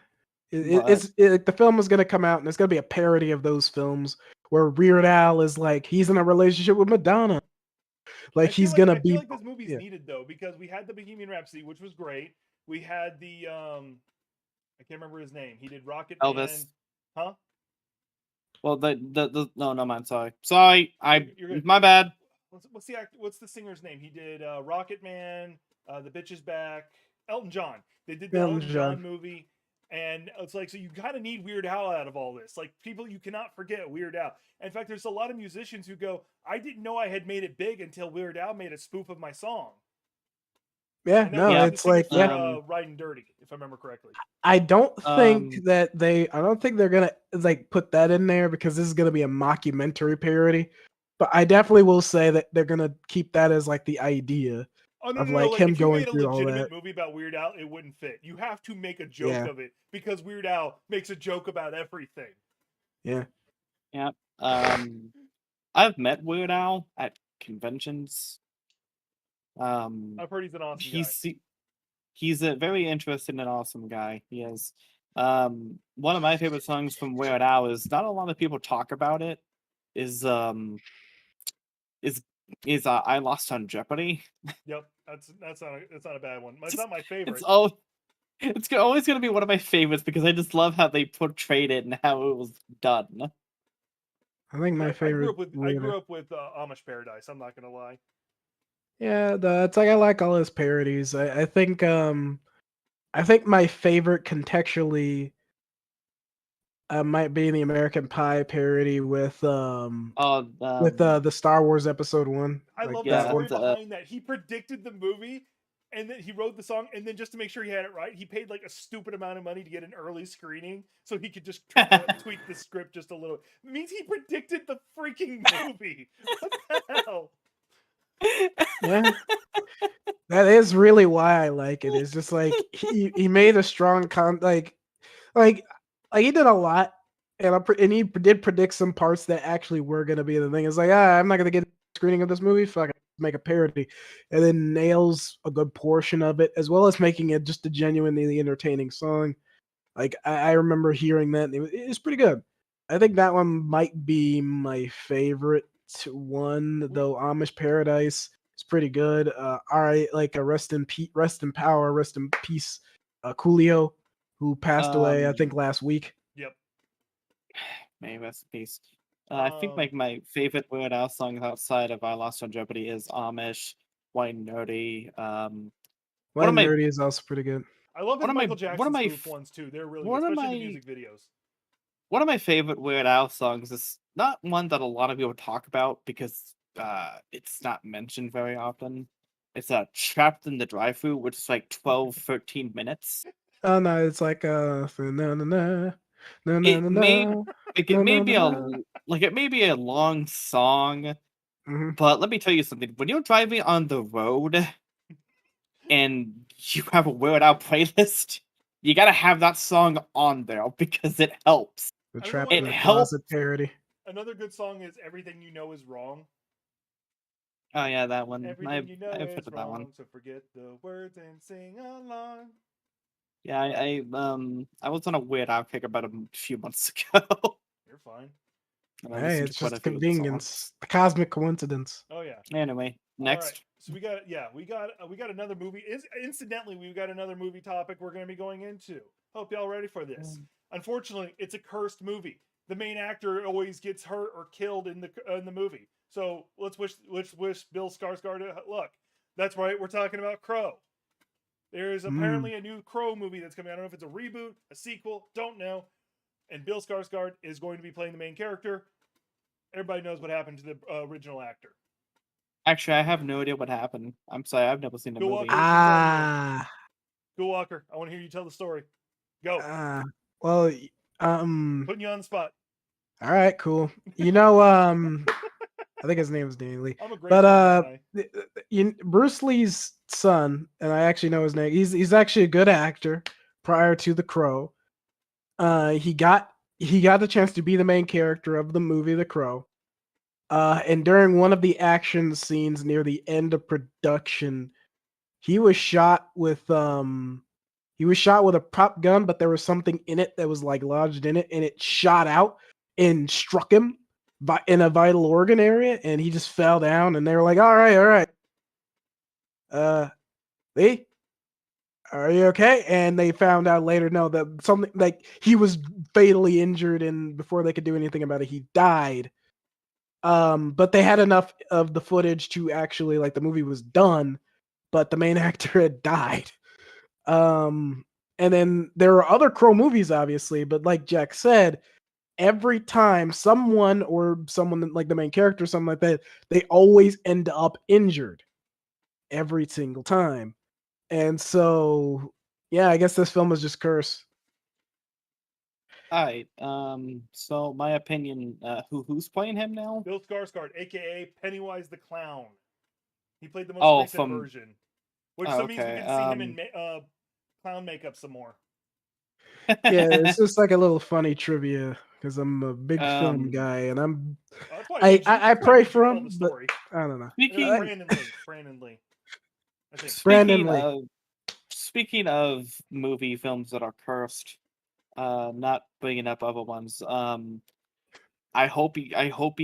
But- The film is going to come out, and it's going to be a parody of those films where Weird Al is like, he's in a relationship with Madonna. Like he's going to I feel be. like this movie's Yeah. needed though, because we had the Bohemian Rhapsody, which was great. We had the I can't remember his name. He did Rocket Elvis. Man. Huh? Well, no, no, man, sorry, You're good. my bad. What's the singer's name? He did Rocket Man, The Bitch Is Back, Elton John. They did the Elton Elton John John. movie, and it's like, so you kind of need Weird Al out of all this. Like, people, you cannot forget Weird Al. In fact, there's a lot of musicians who go, I didn't know I had made it big until Weird Al made a spoof of my song. Yeah, And that no, was the it's singer like, for, yeah. Riding Dirty, if I remember correctly. I don't think Um, that I don't think they're gonna like put that in there because this is gonna be a mockumentary parody. But I definitely will say that they're gonna keep that as like the idea Oh no, of no, no! like Like, him if you going made a through all legitimate that. movie about Weird Al, it wouldn't fit. You have to make a joke Yeah. of it because Weird Al makes a joke about everything. Yeah. yeah. I've met Weird Al at conventions. I've heard he's an awesome guy. He's a very interesting and awesome guy. He is. One of my favorite songs from Weird Al is not a lot of people talk about it. Is I Lost on Jeopardy. Yep, that's not a bad one. It's not my favorite. It's always going to be one of my favorites because I just love how they portrayed it and how it was done. I think my favorite. I grew up with Amish Paradise. I'm not gonna lie. Yeah, it's like I like all his parodies. I think my favorite contextually might be the American Pie parody with the Star Wars Episode 1. I like love yeah, the story it's, behind that. He predicted the movie, and then he wrote the song, and then just to make sure he had it right, he paid like a stupid amount of money to get an early screening, so he could just tweak the script just a little. It means he predicted the freaking movie. What the hell? Yeah. That is really why I like it. It's just like he made a strong like he did a lot, and he did predict some parts that actually were gonna be the thing. It's like, I'm not gonna get a screening of this movie. Fuck it, make a parody, and then nails a good portion of it, as well as making it just a genuinely entertaining song. Like I remember hearing that, and it was pretty good. I think that one might be my favorite one, though. Amish Paradise is pretty good. All right, like a rest in power, rest in peace, Coolio, who passed away I think last week. Yep. May rest in peace. I think like my favorite Weird Al songs outside of I Lost on Jeopardy is Amish, White and Nerdy. White and Nerdy is also pretty good. I love his Michael Jackson spoof ones too. They're really good, especially the music videos. One of my favorite Weird Al songs is not one that a lot of people talk about because it's not mentioned very often. It's Trapped in the Drive-Thru, which is like 12, 13 minutes. Oh no, it's like it may be a long song, but let me tell you something. When you're driving on the road and you have a Weird Al playlist, you gotta have that song on there because it helps. The Trapped in the Closet parody. Another good song is Everything You Know Is Wrong. Oh yeah, that one. Everything you know I've is heard of wrong, that one. so forget the words and sing along. Yeah, I was on a Weird Al kick about a few months ago. You're fine. Hey, it's just convenience, a cosmic coincidence. Oh yeah. Anyway, next. Right. So we got another movie. Incidentally, we've got another movie topic we're going to be going into. Hope y'all ready for this. Unfortunately, it's a cursed movie. The main actor always gets hurt or killed in the movie. So let's wish Bill Skarsgård luck. That's right. We're talking about Crow. There is apparently a new Crow movie that's coming out. I don't know if it's a reboot, a sequel, don't know. And Bill Skarsgård is going to be playing the main character. Everybody knows what happened to the original actor. Actually, I have no idea what happened. I'm sorry, I've never seen the movie. Go Walker, I want to hear you tell the story. Go. Well, putting you on the spot. All right, cool. You know, I think his name is Danny Lee. I'm a great guy. Bruce Lee's son, and I actually know his name. He's actually a good actor. Prior to The Crow, he got the chance to be the main character of the movie The Crow. And during one of the action scenes near the end of production, he was shot with a prop gun, but there was something in it that was like lodged in it, and it shot out and struck him in a vital organ area, and he just fell down. And they were like, "All right, Lee, are you okay? And they found out later, no, that something like he was fatally injured, and before they could do anything about it, he died. But they had enough of the footage to actually like the movie was done, but the main actor had died. Um, and then there are other Crow movies, obviously, but like Jack said, every time someone or someone like the main character, or something like that, they always end up injured every single time. And so, yeah, I guess this film is just cursed. All right. So my opinion, who's playing him now? Bill Skarsgård, aka Pennywise the Clown. He played the most Oh, recent from version, which oh, so means we okay. get to see him in clown makeup some more. Yeah, it's just like a little funny trivia because I'm a big film Um, guy, and That's why I need you. I That's why I pray need you for to tell him, the but story. I don't know. speaking Brandon Lee. Brandon Lee. I think. Brandon speaking Lee. of speaking of movie films that are cursed, not bringing up other ones. I hope he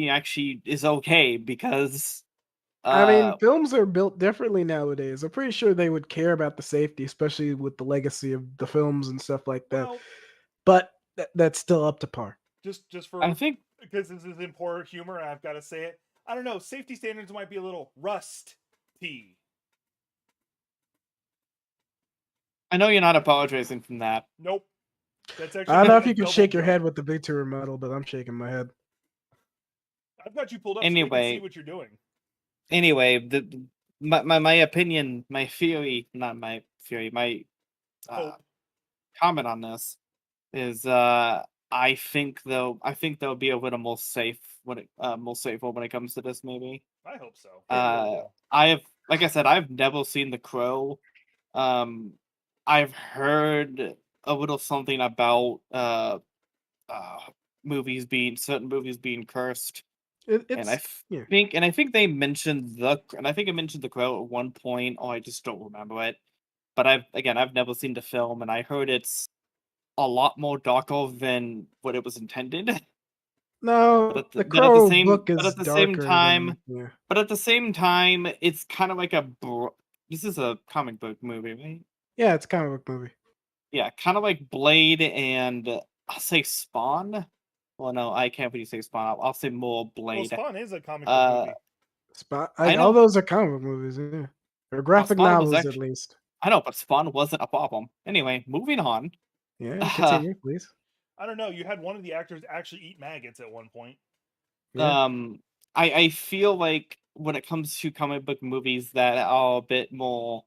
actually is okay because I mean, films are built differently nowadays. I'm pretty sure they would care about the safety, especially with the legacy of the films and stuff like that. Well, But that's still up to par. just I for think because this is in poor humor, I've got to say it. I don't know. Safety standards might be a little rusty. I know you're not apologizing from that. Nope. That's actually. I don't know if a you can double shake your jump. head with the Victor remodel, but I'm shaking my head. I've got you pulled up so we can Anyway. see what you're doing. Anyway, my opinion, my theory, not my theory, my Hope. comment on this is I think they'll be a little more safe when it more safer when it comes to this movie. I hope so. I really do. I have, like I said, I've never seen The Crow. I've heard a little something about certain movies being cursed. And I yeah. think they mentioned I mentioned The Crow at one point. Oh, I just don't remember it. But I've never seen the film, and I heard it's a lot more darker than what it was intended. No, the But at the Crow same book is but at the same darker time, than yeah. it's kind of like this is a comic book movie, right? Yeah, it's a comic book movie. Yeah, kind of like Blade and I'll say Spawn. Well, no, I can't really say Spawn. I'll say more Well, Blade. Spawn is a comic book movie. I All know. those are comic book movies, yeah. Or graphic Spawn was novels, at actually. least. I know, but Spawn wasn't a problem. Anyway, moving on. Yeah, continue, please. I don't know. You had one of the actors actually eat maggots at one point. Yeah. I feel like when it comes to comic book movies that are a bit more,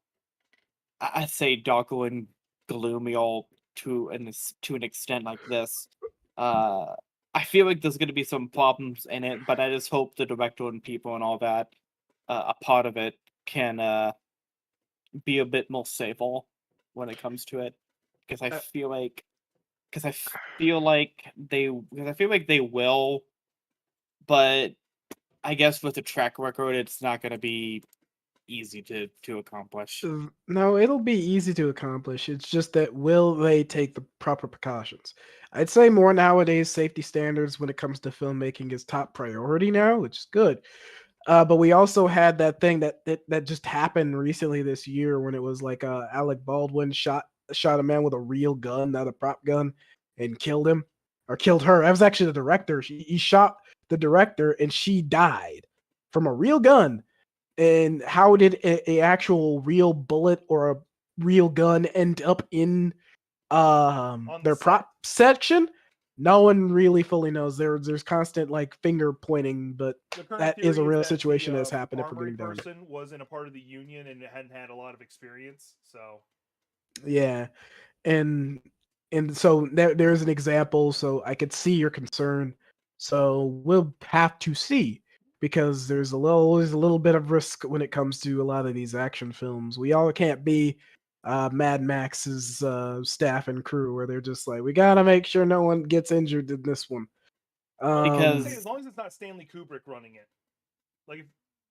I'd say darker and gloomy, all to an extent like this. I feel like there's going to be some problems in it, but I just hope the director and people and all that, a part of it, can be a bit more safer when it comes to it, because I feel like they will, but I guess with the track record, it's not going to be easy to accomplish. No, it'll be easy to accomplish. It's just that will they take the proper precautions? I'd say more nowadays, safety standards when it comes to filmmaking is top priority now, which is good. But we also had that thing that just happened recently this year when it was like Alec Baldwin shot a man with a real gun, not a prop gun, and killed him or killed her. That was actually the director. He shot the director and she died from a real gun. And how did a actual real bullet or a real gun end up in their prop section? No one really fully knows. There's constant like finger pointing, but The current that is a theory real that situation the, that's happened if we're armory getting down. person was in a part of the union and hadn't had a lot of experience. So Yeah, and so there's an example. So I could see your concern. So we'll have to see because there's always a little bit of risk when it comes to a lot of these action films. We all can't be Mad Max's staff and crew where they're just like, we gotta make sure no one gets injured in this one. Because as long as it's not Stanley Kubrick running it, like if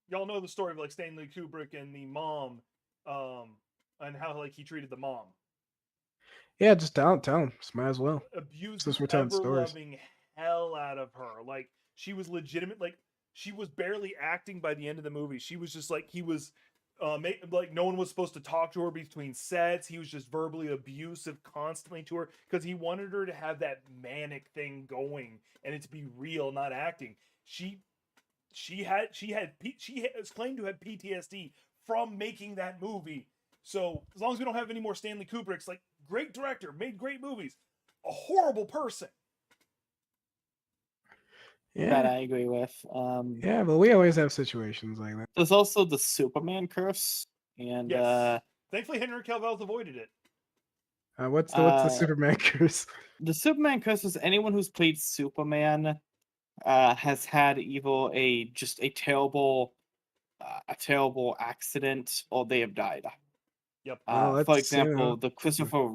y'all know the story of like Stanley Kubrick and the mom, and how like he treated the mom. Yeah, just tell him. Might as well. Abused Since the we're telling ever stories. loving hell out of her. Like she was legitimate. Like she was barely acting by the end of the movie. She was just like he was like no one was supposed to talk to her between sets. He was just verbally abusive constantly to her because he wanted her to have that manic thing going and it to be real, not acting. She has claimed to have PTSD from making that movie. So as long as we don't have any more Stanley Kubrick's, like great director, made great movies, a horrible person. That Yeah, I agree with. yeah, but we always have situations like that. There's also the Superman curse, and Yes. Thankfully, Henry Cavill's avoided it. What's the uh, Superman curse? the Superman curse is anyone who's played Superman has had either a terrible accident or they have died. Yep. Well, For that's example, the Mhm. Christopher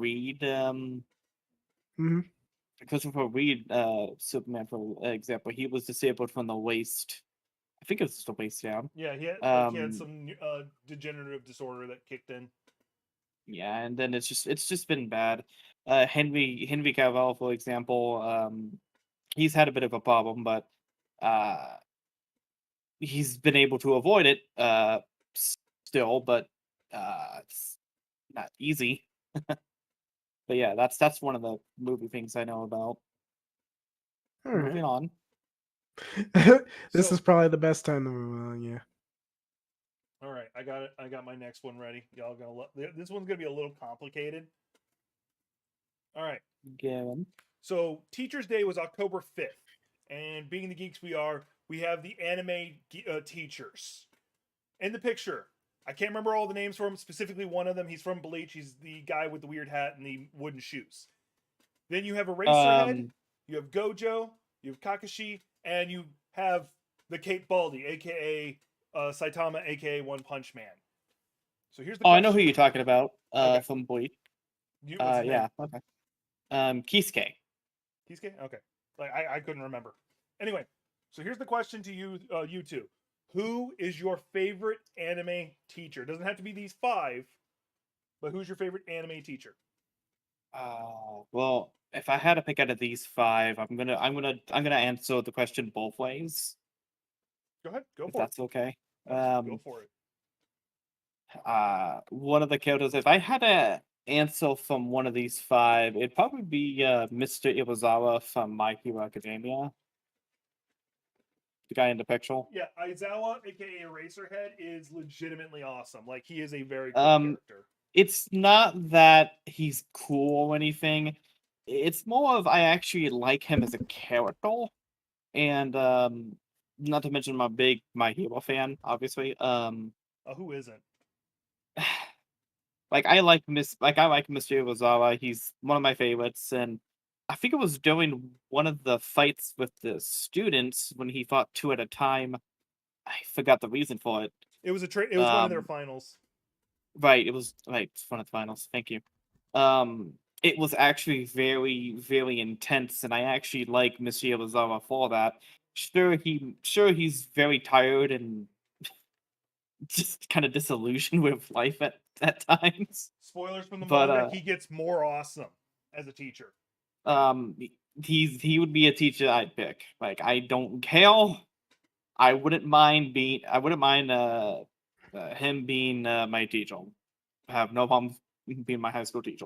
Reed Superman, for example, he was disabled from the waist. I think it was just the waist down. Yeah, he had Um, some degenerative disorder that kicked in. yeah, and then it's just been bad. Henry Cavill, for example, he's had a bit of a problem, but uh, he's been able to avoid it still, but it's not easy. But yeah, that's one of the movie things I know about. All Moving right. on. This So- is probably the best time to move on. Yeah. All right, I got it. I got my next one ready. Y'all gonna this one's gonna be a little complicated. All right. Gavin. So Teachers Day was October 5th, and being the geeks we are, we have the anime teachers in the picture. I can't remember all the names for him. Specifically, one of them, he's from Bleach. He's the guy with the weird hat and the wooden shoes. Then you have Eraserhead, you have Gojo, you have Kakashi, and you have the Cape Baldy, aka Saitama, aka One Punch Man. So here's the Oh, question. I know who you're talking about. Okay. From Bleach. What's his name? Yeah. Okay. Kisuke. Kisuke? Okay. Like I couldn't remember. Anyway, so here's the question to you, you two. Who is your favorite anime teacher? It doesn't have to be these 5, but who's your favorite anime teacher? Well, if I had to pick out of these 5, I'm gonna answer the question both ways, Go ahead. Go if for it. that's okay. Go for it. One of the characters, if I had to answer from one of these 5, it'd probably be Mr. Iwasawa from My Hero Academia. The guy in the picture. Yeah, Aizawa, aka Eraserhead, is legitimately awesome. Like he is a very cool Um, character. It's not that he's cool or anything. It's more of I actually like him as a character, and not to mention I'm a big My Hero fan, obviously. Who isn't? I like Mr. Iwasawa. He's one of my favorites, and I think it was during one of the fights with the students when he fought 2 at a time. I forgot the reason for it. It was it was one of their finals. Right, it was one of the finals. Thank you. It was actually very, very intense, and I actually like Mr. Iwasawa for that. Sure, he's very tired and just kind of disillusioned with life at times. Spoilers from the But, manga, he gets more awesome as a teacher. He would be a teacher I'd pick. Like, I don't care. I wouldn't mind him being my teacher. I have no problem being my high school teacher.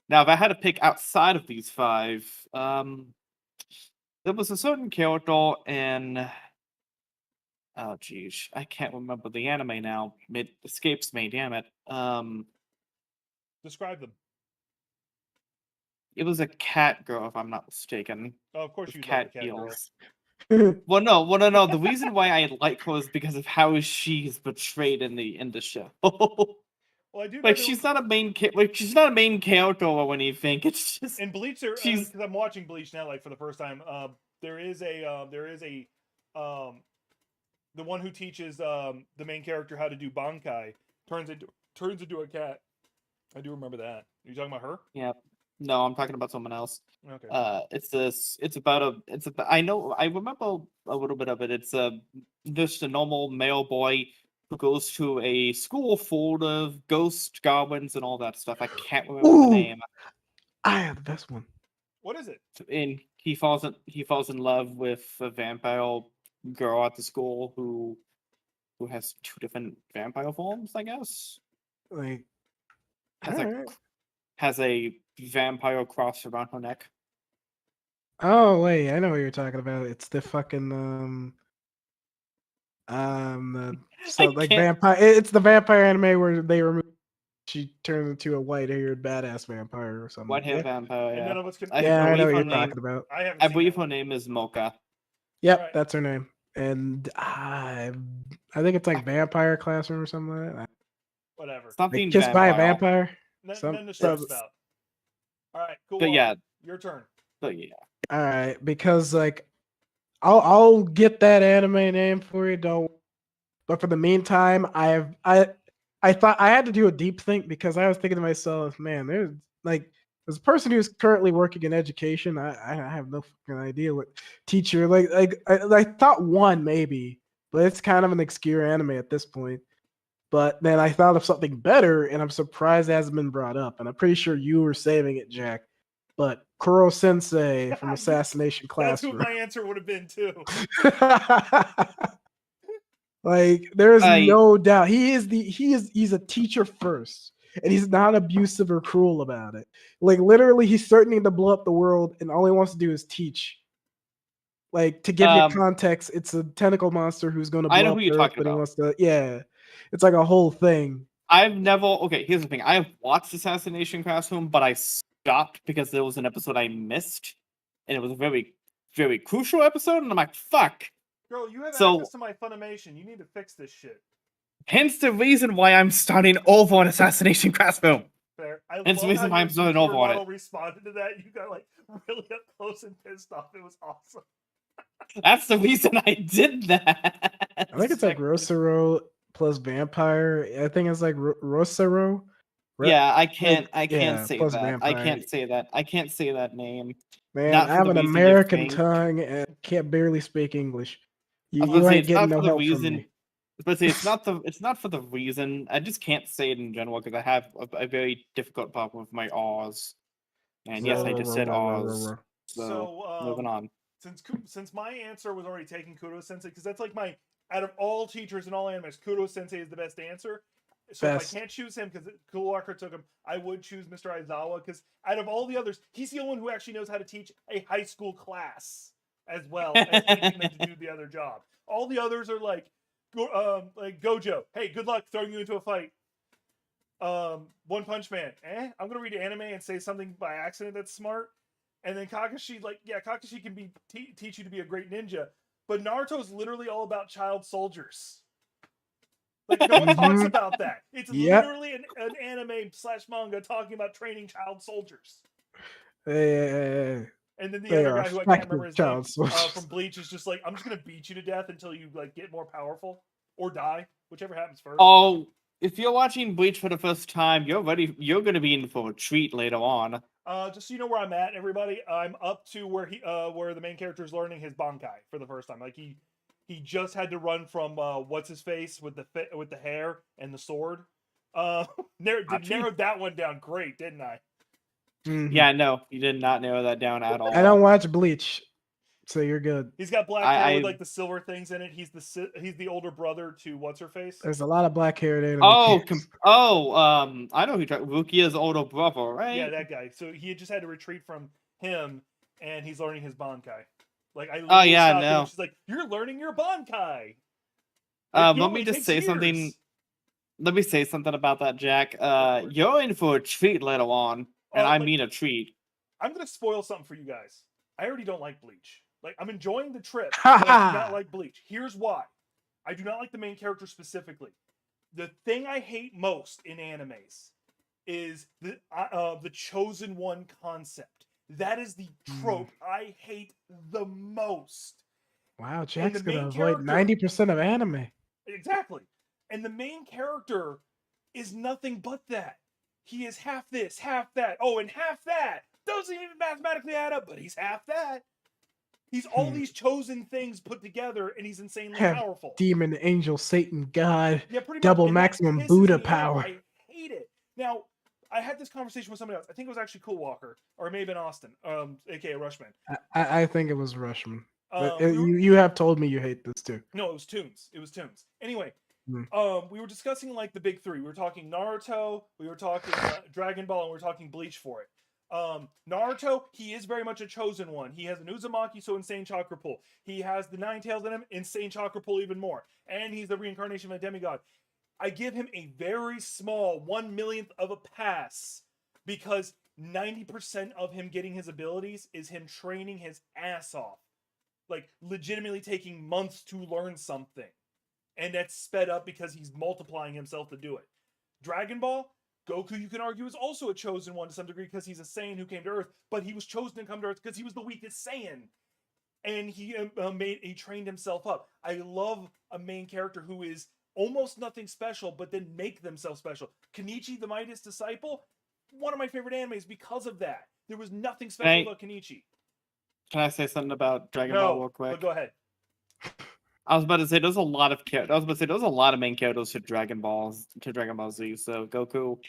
Now, if I had to pick outside of these 5, there was a certain character in. Oh, geez, I can't remember the anime now. It escapes me. Damn it. Describe them. It was a cat girl, if I'm not mistaken. Oh, of course With you love cat the cat girl. eels. Well, no. The reason why I like her is because of how she's portrayed in the show. Well, I do know Like there she's was- not a she's not a main character when you think it's just in Bleach there she's- because I'm watching Bleach now like for the first time. There is a the one who teaches the main character how to do bankai turns into a cat. I do remember that. Are you talking about her? Yeah. No, I'm talking about someone else. Okay. I remember a little bit of it. It's just a normal male boy who goes to a school full of ghost goblins and all that stuff. I can't remember the Ooh. name. I have the best one. What is it? And he falls in love with a vampire girl at the school who who has 2 different vampire forms, I guess. Like, Has alright. has a vampire cross around her neck. Oh wait, I know what you're talking about. It's the fucking so like can't- vampire. It's the vampire anime where they remove. She turns into a white-haired badass vampire or something. White hair Yeah, vampire, And yeah. none of us can. I yeah, I know believe what her you're name. talking about. I haven't. I seen believe that her one. name is Mocha. Yep, Right. that's her name. And I think it's like Vampire Classroom or something like that. Whatever. Something Like Kissed by a vampire. Vampire. Nothing to stress about. All right, cool. But yeah, Your turn. but yeah. All right, because like I'll get that anime name for you. Don't. But for the meantime, I thought I had to do a deep think because I was thinking to myself, man, there's like as a person who's currently working in education, I have no fucking idea what teacher I thought one maybe, but it's kind of an obscure anime at this point. But then I thought of something better, and I'm surprised it hasn't been brought up. And I'm pretty sure you were saving it, Jack. But Kuro Sensei from Assassination That's who Classroom. my answer would have been too. Like there is I- no doubt he's a teacher first, and he's not abusive or cruel about it. Like literally, he's threatening to blow up the world, and all he wants to do is teach. Like to give you context, it's a tentacle monster who's going to I know blow up who you're the Earth, talking but he about. wants to. Yeah, it's like a whole thing. I've never. Okay, here's the thing. I have watched Assassination Classroom, but I stopped because there was an episode I missed, and it was a very, very crucial episode. And I'm like, fuck. Girl, you have So- access to my Funimation. You need to fix this shit. Hence the reason why I'm starting over on Assassination Classroom. Fair. I That's the love reason how why your I'm starting YouTuber over on it. model responded to that. You got like really up close and pissed off. It was awesome. That's the reason I did that. I think it's like Rosero plus vampire. I think it's like Rosero. Yeah, I can't. I yeah, can't say plus that. I vampire. can't say that. I can't say that name. Man, Not I for have the an reason you American think. tongue and can't barely speak English. I was You gonna say, ain't it's getting not no for the help from reason. me. But see, it's not for the reason. I just can't say it in general because I have a very difficult problem with my R's. And yes, I just said R's. So moving on. Since my answer was already taken, Kudo Sensei, because that's like my out of all teachers in all animes, Kudo Sensei is the best answer. So Best. if I can't choose him because Cool Walker took him, I would choose Mr. Aizawa because out of all the others, he's the only one who actually knows how to teach a high school class as well as teaching them to do the other job. All the others are like Gojo. Hey, good luck throwing you into a fight. One Punch Man. I'm gonna read anime and say something by accident that's smart. And then Kakashi, Kakashi can be teach you to be a great ninja, but Naruto's literally all about child soldiers. Like no one talks about that. It's literally an anime / manga talking about training child soldiers. Hey, And then the they other are guy who I can't remember his name child soldiers. from Bleach is just like, I'm just gonna beat you to death until you like get more powerful or die, whichever happens first. Oh, if you're watching Bleach for the first time, you're ready. You're gonna be in for a treat later on. Just so you know where I'm at, everybody, I'm up to where where the main character is learning his Bankai for the first time. Like he just had to run from what's his face with the hair and the sword. Narrowed that one down great, didn't I? Mhm. Yeah, no, you did not narrow that down at all. I don't watch Bleach, so you're good. He's got black hair with I- like the silver things in it. He's the older brother to what's her face. There's a lot of black haired anime. Oh, kids. I know who you're talking. Rukia's older brother, right? Yeah, that guy. So he had just had to retreat from him, and he's learning his Bankai. Like I. Oh, yeah, stopped him, no. and she's like, "You're learning your Bankai." Let me just say something. Let me say something about that, Jack. You're in for a treat later on, and I mean a treat. I'm gonna spoil something for you guys. I already don't like Bleach. Like I'm enjoying the trip, but I do not like Bleach. Here's why. I do not like the main character specifically. The thing I hate most in animes is the chosen one concept. That is the trope I hate the most. Wow, Jack's the gonna main avoid character- 90% of anime. Exactly. And the main character is nothing but that. He is half this, half that. Oh, and half that. Doesn't even mathematically add up, but he's half that. He's all these chosen things put together, and he's insanely Have powerful. Demon, angel, Satan, God, Yeah, pretty double much. And that maximum pisses Buddha me off. power. I hate it. Now, I had this conversation with somebody else. I think it was actually Cool Walker, or it may have been Austin, aka Rushman. I think it was Rushman. But We were- you have told me you hate this too. No, it was Toons. It was Toons. Anyway, we were discussing like the big three. We were talking Naruto, we were talking Dragon Ball, and we were talking Bleach for it. Naruto, he is very much a chosen one. He has an Uzumaki, so insane chakra pull. He has the 9 tails in him, insane chakra pull even more. And he's the reincarnation of a demigod. I give him a very small 1/1,000,000th of a pass because 90% of him getting his abilities is him training his ass off. Like, legitimately taking months to learn something. And that's sped up because he's multiplying himself to do it. Dragon Ball, Goku, you can argue, is also a chosen one to some degree because he's a Saiyan who came to Earth, but he was chosen to come to Earth because he was the weakest Saiyan. And he trained himself up. I love a main character who is almost nothing special, but then make themselves special. Kenichi, the Midas Disciple, one of my favorite animes because of that. There was nothing special about Kenichi. Can I say something about Dragon Ball real quick? But go ahead. I was about to say there's a lot of main characters to Dragon Ball Z. So Goku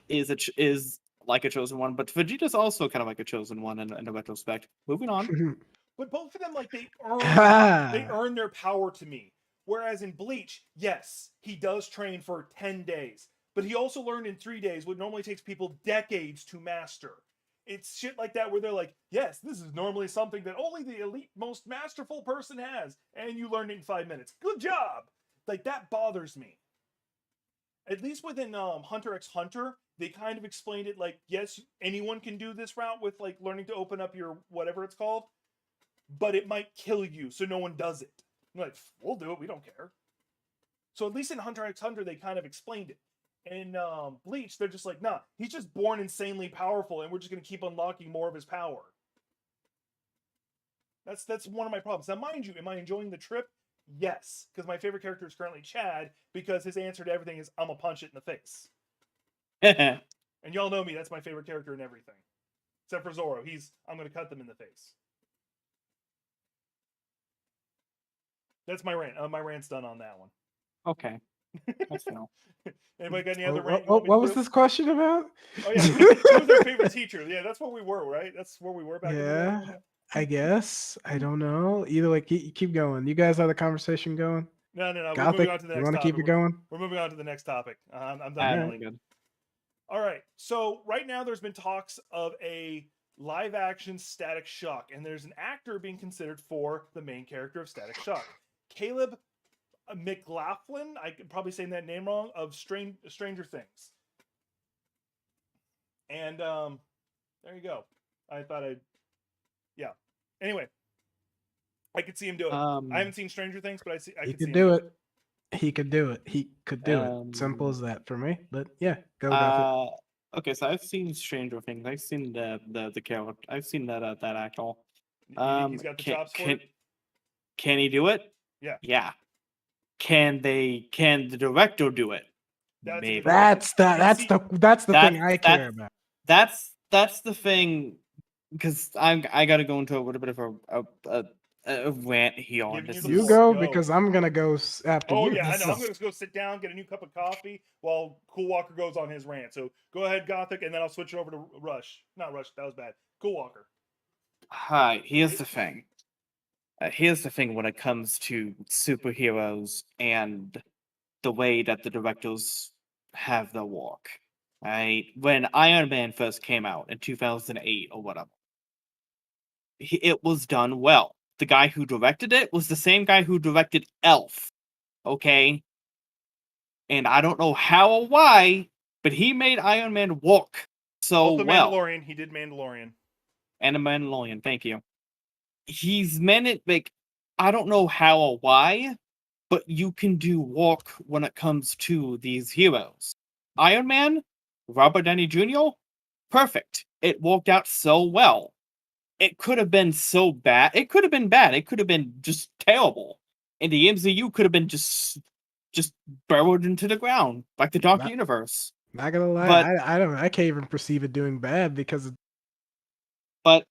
is like a chosen one, but Vegeta's also kind of like a chosen one in a retrospect. Moving on. But both of them, like, they earn their power to me. Whereas in Bleach, yes, he does train for 10 days, but he also learned in 3 days what normally takes people decades to master. It's shit like that where they're like, yes, this is normally something that only the elite, most masterful person has, and you learned it in 5 minutes. Good job! Like, that bothers me. At least within Hunter x Hunter, they kind of explained it like, yes, anyone can do this route with, like, learning to open up your whatever it's called, but it might kill you, so no one does it. I'm like, we'll do it, we don't care. So at least in Hunter x Hunter, they kind of explained it. In Bleach, they're just like, nah, he's just born insanely powerful, and we're just going to keep unlocking more of his power. That's one of my problems. Now, mind you, am I enjoying the trip? Yes, because my favorite character is currently Chad, because his answer to everything is, I'm going to punch it in the face. And y'all know me, that's my favorite character in everything. Except for Zoro, I'm going to cut them in the face. That's my rant. My rant's done on that one. Okay. That's no. Anybody got any other rant? What was this question about? Oh yeah, who was their favorite teacher? Yeah, that's what we were, right? That's where we were back in the day. I guess. I don't know. Either way, keep going. You guys have the conversation going? No. We're Gothic, moving on to the next you want to topic. keep it going? We're moving on to the next topic. I'm done. Really good. All right. So right now there's been talks of a live action Static Shock, and there's an actor being considered for the main character of Static Shock. Caleb McLaughlin, I could probably say that name wrong, of Stranger Things. And there you go. I thought yeah. Anyway, I could see him do it. I haven't seen Stranger Things, but I could do it. He could do it. He could do it. Simple as that for me. But yeah, go. Okay, so I've seen Stranger Things. I've seen the character. I've seen that actor. He's got the chops for it. Can he do it? Yeah. Yeah. Can the director do it? Maybe. That's the thing I care about. That's the thing, because I got to go into a little bit of a rant here on this. You go, because I'm gonna go after you. Oh yeah, I know. I'm gonna go sit down, get a new cup of coffee while Cool Walker goes on his rant. So go ahead, Gothic, and then I'll switch it over to Rush. Not Rush, that was bad. Cool Walker. Hi, here's the thing. Here's the thing when it comes to superheroes and the way that the directors have their work. Right? When Iron Man first came out in 2008 or whatever, it was done well. The guy who directed it was the same guy who directed Elf. Okay? And I don't know how or why, but he made Iron Man work so Also well. Mandalorian, he did Mandalorian. And a Mandalorian, thank you. He's meant it, like, I don't know how or why, but you can do work when it comes to these heroes. Iron Man, Robert Downey Jr., perfect. It worked out so well. It could have been so bad. It could have been bad. It could have been just terrible. And the MCU could have been just burrowed into the ground, like the Dark Universe. Not gonna lie, But, I can't even perceive it doing bad because but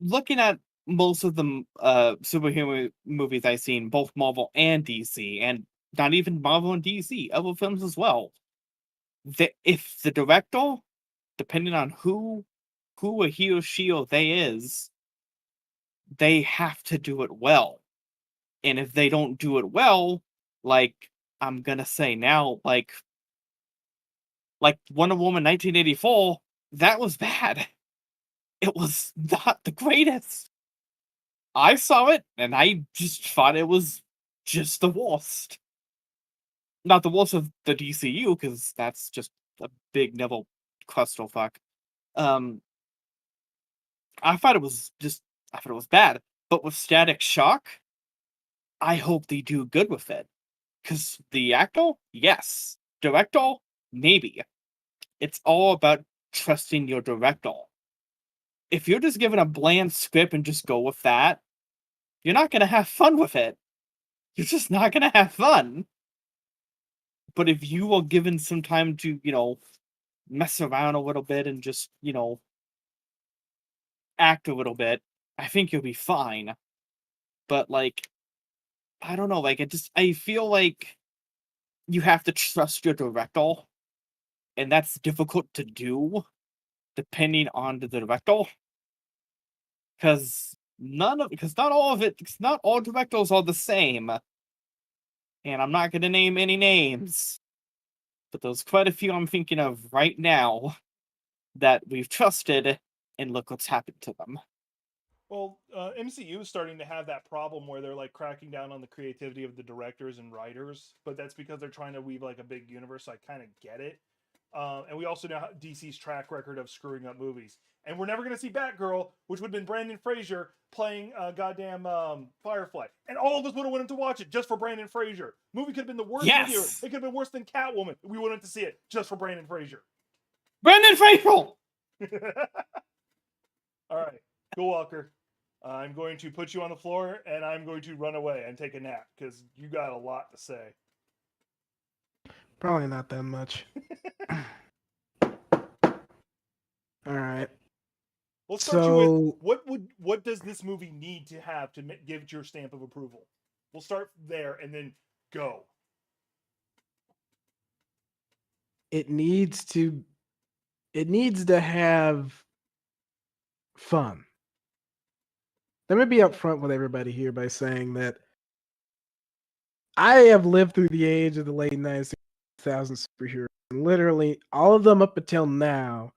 looking at most of the superhero movies I've seen, both Marvel and DC, and not even Marvel and DC, other films as well, if the director, depending on who he or she or they is, they have to do it well. And if they don't do it well, like I'm gonna say now, like Wonder Woman 1984, that was bad. It was not the greatest. I saw it and I just thought it was just the worst. Not the worst of the DCU, because that's just a big Neville clusterfuck. Um, I thought it was bad. But with Static Shock, I hope they do good with it. Because the actor, yes. Director, maybe. It's all about trusting your director. If you're just given a bland script and just go with that, you're not gonna have fun with it. You're just not gonna have fun. But if you are given some time to, mess around a little bit and just, act a little bit, I think you'll be fine. But, like, I don't know, like, I feel like you have to trust your director, and that's difficult to do, depending on the director. Because not all directors are the same. And I'm not gonna name any names, but there's quite a few I'm thinking of right now that we've trusted, and look what's happened to them. Well, MCU is starting to have that problem where they're like cracking down on the creativity of the directors and writers, but that's because they're trying to weave like a big universe. So I kind of get it. And we also know DC's track record of screwing up movies. And we're never going to see Batgirl, which would have been Brandon Fraser playing goddamn Firefly. And all of us would have went to watch it just for Brandon Fraser. Movie could have been the worst movie. Yes! It could have been worse than Catwoman. We went to see it just for Brandon Fraser. Brandon Fraser! All right, Cool Walker. I'm going to put you on the floor, and I'm going to run away and take a nap because you got a lot to say. Probably not that much. All right. We'll start you with what does this movie need to have to give it your stamp of approval? We'll start there and then go. It needs to have fun. Let me be upfront with everybody here by saying that I have lived through the age of the late 90s, 2000s superheroes, and literally all of them up until now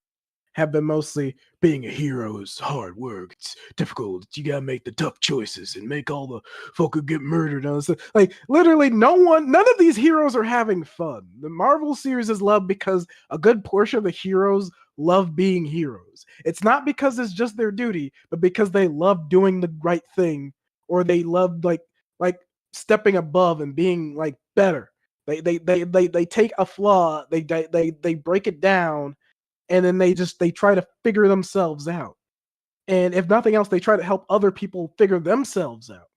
have been mostly being a hero is hard work. It's difficult. You gotta make the tough choices and make all the folk who get murdered and all this stuff. Like literally none of these heroes are having fun. The Marvel series is loved because a good portion of the heroes love being heroes. It's not because it's just their duty, but because they love doing the right thing, or they love like stepping above and being like better. They take a flaw, they break it down, and then they try to figure themselves out. And if nothing else, they try to help other people figure themselves out.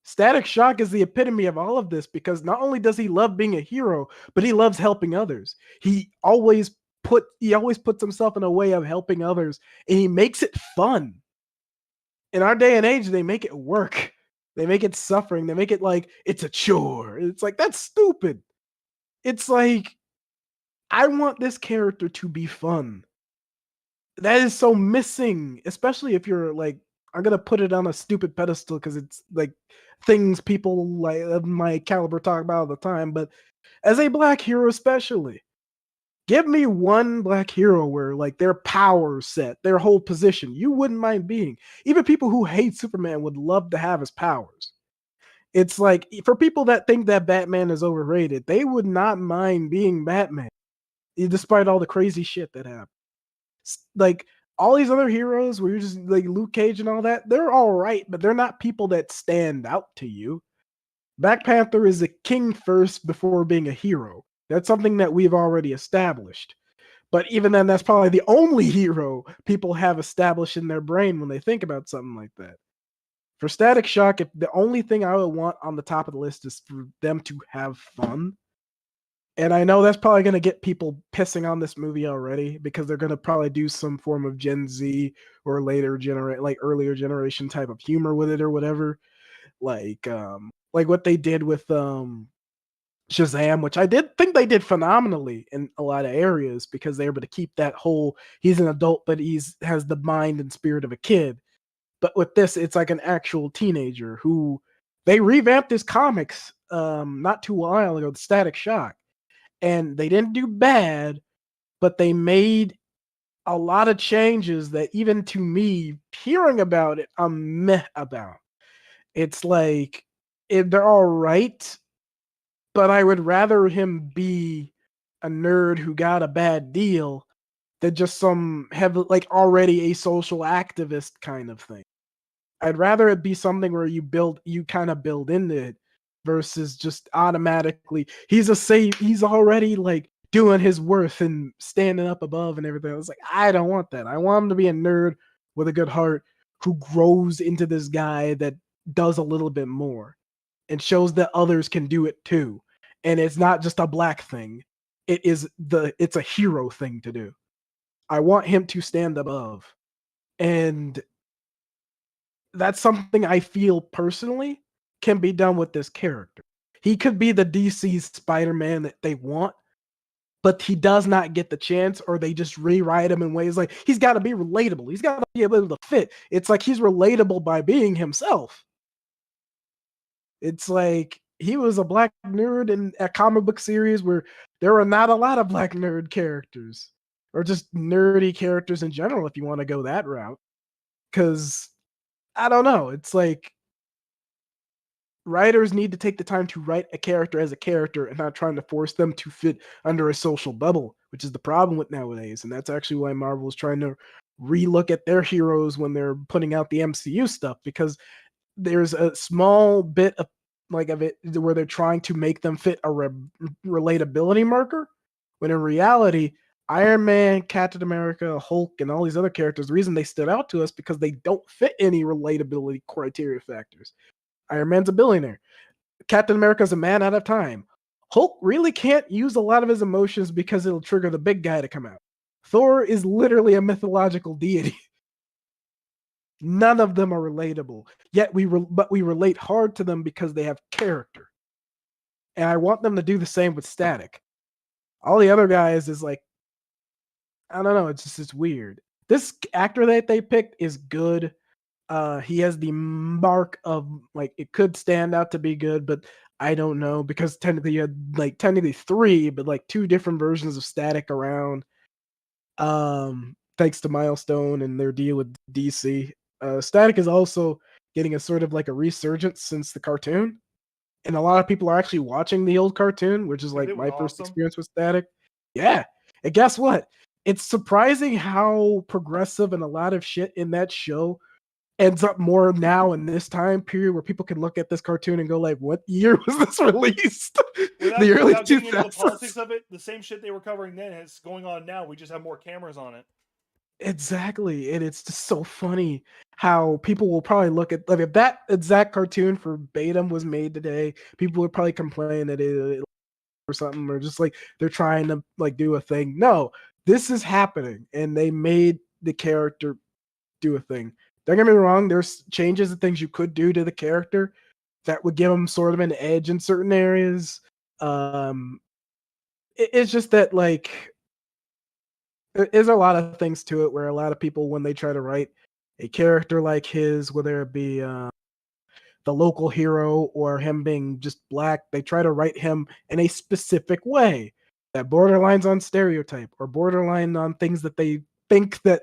Static Shock is the epitome of all of this because not only does he love being a hero, but he loves helping others. He always puts himself in a way of helping others, and he makes it fun. In our day and age, they make it work. They make it suffering. They make it like it's a chore. It's like, that's stupid. It's like, I want this character to be fun. That is so missing, especially if you're like, I'm gonna put it on a stupid pedestal because it's like things people like of my caliber talk about all the time. But as a black hero, especially, give me one black hero where like their power set, their whole position, you wouldn't mind being. Even people who hate Superman would love to have his powers. It's like for people that think that Batman is overrated, they would not mind being Batman, despite all the crazy shit that happened. Like all these other heroes where you're just like Luke Cage and all that, they're all right, but they're not people that stand out to you. Black Panther is a king first before being a hero. That's something that we've already established. But even then, that's probably the only hero people have established in their brain when they think about something like that. For Static Shock, if the only thing I would want on the top of the list is for them to have fun. And I know that's probably going to get people pissing on this movie already because they're going to probably do some form of Gen Z or earlier generation type of humor with it or whatever. Like what they did with Shazam, which I did think they did phenomenally in a lot of areas because they were able to keep that whole, he's an adult, but has the mind and spirit of a kid. But with this, it's like an actual teenager who They revamped his comics not too while ago, the Static Shock, and they didn't do bad, but they made a lot of changes that even to me, hearing about it, I'm meh about. It's like they're all right, but I would rather him be a nerd who got a bad deal than just some heavy, like already a social activist kind of thing. I'd rather it be something where you kind of build into it versus just automatically he's already like doing his worth and standing up above and everything. It's like I don't want that. I want him to be a nerd with a good heart who grows into this guy that does a little bit more and shows that others can do it too. And it's not just a black thing. It's a hero thing to do. I want him to stand above. And that's something I feel personally can be done with this character. He could be the DC Spider-Man that they want, but he does not get the chance, or they just rewrite him in ways like he's got to be relatable. He's got to be able to fit. It's like he's relatable by being himself. It's like he was a black nerd in a comic book series where there were not a lot of black nerd characters, or just nerdy characters in general, if you want to go that route. Because I don't know. It's like writers need to take the time to write a character as a character and not trying to force them to fit under a social bubble, which is the problem with nowadays. And that's actually why Marvel is trying to relook at their heroes when they're putting out the MCU stuff, because there's a small bit of it where they're trying to make them fit a relatability marker, when in reality Iron Man, Captain America, Hulk, and all these other characters, the reason they stood out to us because they don't fit any relatability criteria factors. Iron Man's a billionaire. Captain America's a man out of time. Hulk really can't use a lot of his emotions because it'll trigger the big guy to come out. Thor is literally a mythological deity. None of them are relatable. Yet we relate hard to them because they have character. And I want them to do the same with Static. All the other guys is like, I don't know, it's weird. This actor that they picked is good. He has the mark of like it could stand out to be good, but I don't know, because technically you had like technically 3, but like 2 different versions of Static around. Thanks to Milestone and their deal with DC. Static is also getting a sort of like a resurgence since the cartoon. And a lot of people are actually watching the old cartoon, which is Yeah, like it my was first awesome. experience with Static. Yeah. And guess what? It's surprising how progressive and a lot of shit in that show ends up more now in this time period where people can look at this cartoon and go like, what year was this released? The early Without getting into the 2000s. politics of it, the same shit they were covering then is going on now. We just have more cameras on it. Exactly. And it's just so funny how people will probably look at, like, if that exact cartoon for Batum was made today, people would probably complain that it or something, or just like they're trying to like do a thing. No, this is happening, and they made the character do a thing. Don't get me wrong, there's changes and things you could do to the character that would give him sort of an edge in certain areas. It's just that like there's a lot of things to it where a lot of people, when they try to write a character like his, whether it be the local hero or him being just black, they try to write him in a specific way that borderlines on stereotype or borderline on things that they think that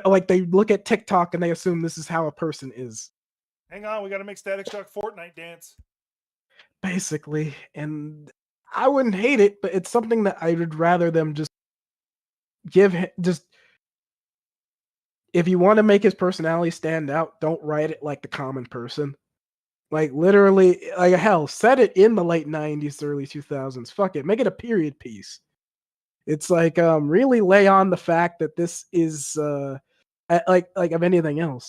like they look at TikTok and they assume this is how a person is. Hang on, we got to make Static Shock Fortnite dance. Basically. And I wouldn't hate it, but it's something that I would rather them just give him, just if you want to make his personality stand out, don't write it like the common person. Like literally, like hell, set it in the late 90s, early 2000s. Fuck it, make it a period piece. It's like really lay on the fact that this is like of anything else.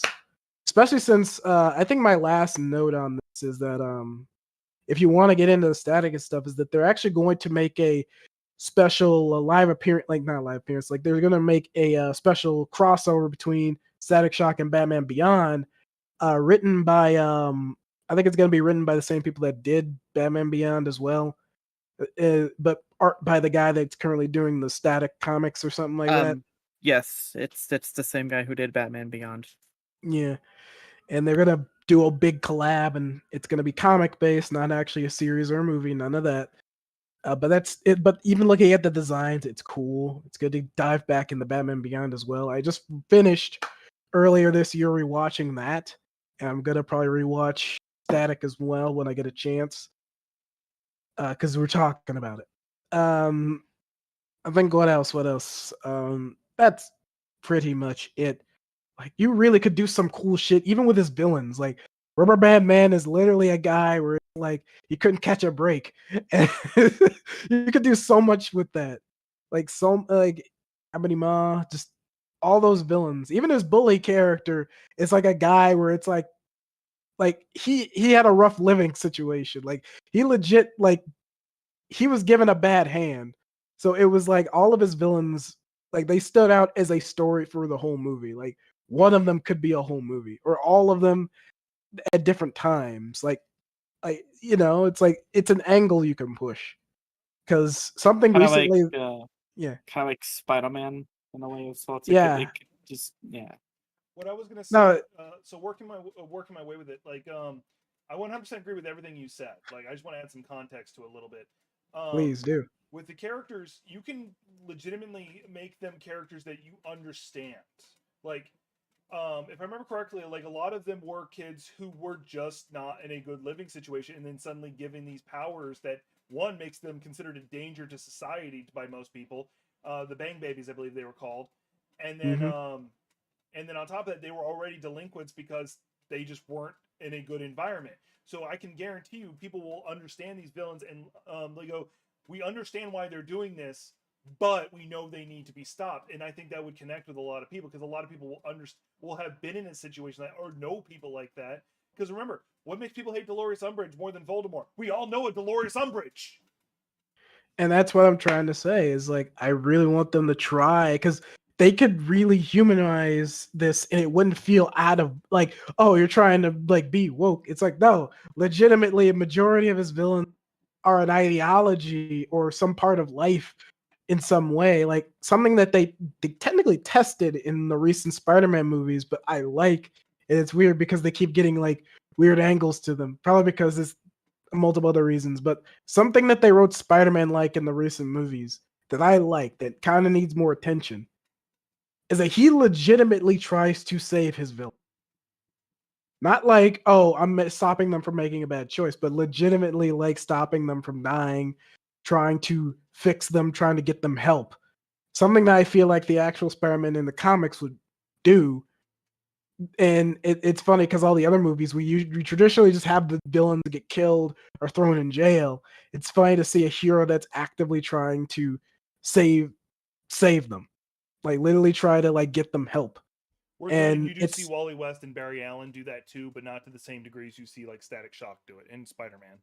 Especially since I think my last note on this is that if you want to get into the Static and stuff, is that they're actually going to make a special live appearance, like not live appearance, like they're going to make a special crossover between Static Shock and Batman Beyond, written by I think it's going to be written by the same people that did Batman Beyond as well, but art by the guy that's currently doing the Static comics or something like that. Yes, it's the same guy who did Batman Beyond. Yeah, and they're gonna do a big collab and it's going to be comic based, not actually a series or a movie, none of that. But that's it. But even looking at the designs, it's cool. It's good to dive back into Batman Beyond as well. I just finished earlier this year rewatching that, and I'm gonna probably rewatch Static as well when I get a chance, because we're talking about it. I think what else? What else? That's pretty much it. Like you really could do some cool shit, even with his villains. Like Rubber Band Man is literally a guy where like he couldn't catch a break, and you could do so much with that. Like Abity Ma, just all those villains. Even his bully character is like a guy where it's like he had a rough living situation. Like he legit like he was given a bad hand. So it was like all of his villains, like they stood out as a story for the whole movie. Like one of them could be a whole movie, or all of them at different times. Like it's like it's an angle you can push. Because something Kind of like, recently, yeah, kind of like Spider-Man in a way as well. It's like yeah, it could just, yeah. What I was gonna say, no, so working my way with it, like I 100% agree with everything you said. Like I just want to add some context to it a little bit. please do. With the characters, you can legitimately make them characters that you understand. Like, if I remember correctly, like a lot of them were kids who were just not in a good living situation, and then suddenly given these powers that one makes them considered a danger to society by most people. The Bang Babies, I believe they were called, and then Hmm. on top of that, they were already delinquents because they just weren't in a good environment. So I can guarantee you, people will understand these villains and they go, "We understand why they're doing this, but we know they need to be stopped." And I think that would connect with a lot of people because a lot of people will have been in a situation that or know people like that. Because remember, what makes people hate Dolores Umbridge more than Voldemort? We all know a Dolores Umbridge. And that's what I'm trying to say is like I really want them to try because they could really humanize this and it wouldn't feel out of like, oh, you're trying to like be woke. It's like, no, legitimately a majority of his villains are an ideology or some part of life in some way. Like something that they technically tested in the recent Spider-Man movies, but I like and it's weird because they keep getting like weird angles to them. Probably because it's multiple other reasons, but something that they wrote Spider-Man like in the recent movies that I like that kind of needs more attention is that he legitimately tries to save his villain. Not like, oh, I'm stopping them from making a bad choice, but legitimately like stopping them from dying, trying to fix them, trying to get them help. Something that I feel like the actual Spider-Man in the comics would do. And it's funny because all the other movies we traditionally just have the villains get killed or thrown in jail. It's funny to see a hero that's actively trying to save them, like literally try to like get them help. Whereas granted, And you do see it's Wally West and Barry Allen do that too, but not to the same degrees you see like Static Shock do it in Spider-Man.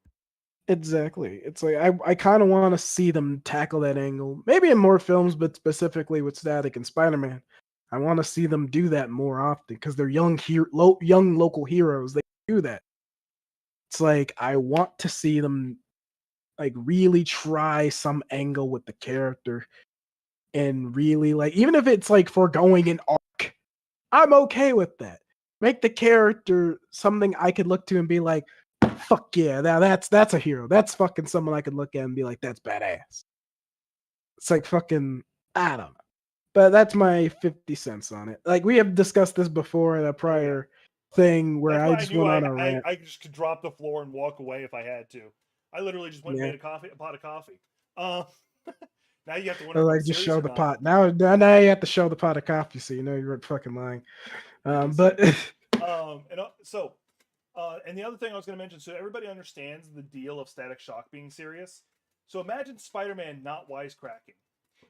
exactly, it's like I kind of want to see them tackle that angle, maybe in more films, but specifically with Static and Spider-Man. I want to see them do that more often because they're young local heroes. They do that. It's like I want to see them like really try some angle with the character and really like even if it's like foregoing an arc, I'm okay with that. Make the character something I could look to and be like, fuck yeah, now that's a hero. That's fucking someone I could look at and be like, that's badass. It's like fucking I don't know. But that's my 50 cents on it. Like we have discussed this before in a prior thing where That's I why I just knew went on a rant. I just could drop the floor and walk away if I had to. I literally just went and Yeah. made a pot of coffee. Now you have to I wonder if I'm like just serious show or the not. pot. Now you have to show the pot of coffee so you know you're fucking lying. But And the other thing I was going to mention, so everybody understands the deal of Static Shock being serious. So imagine Spider-Man not wisecracking.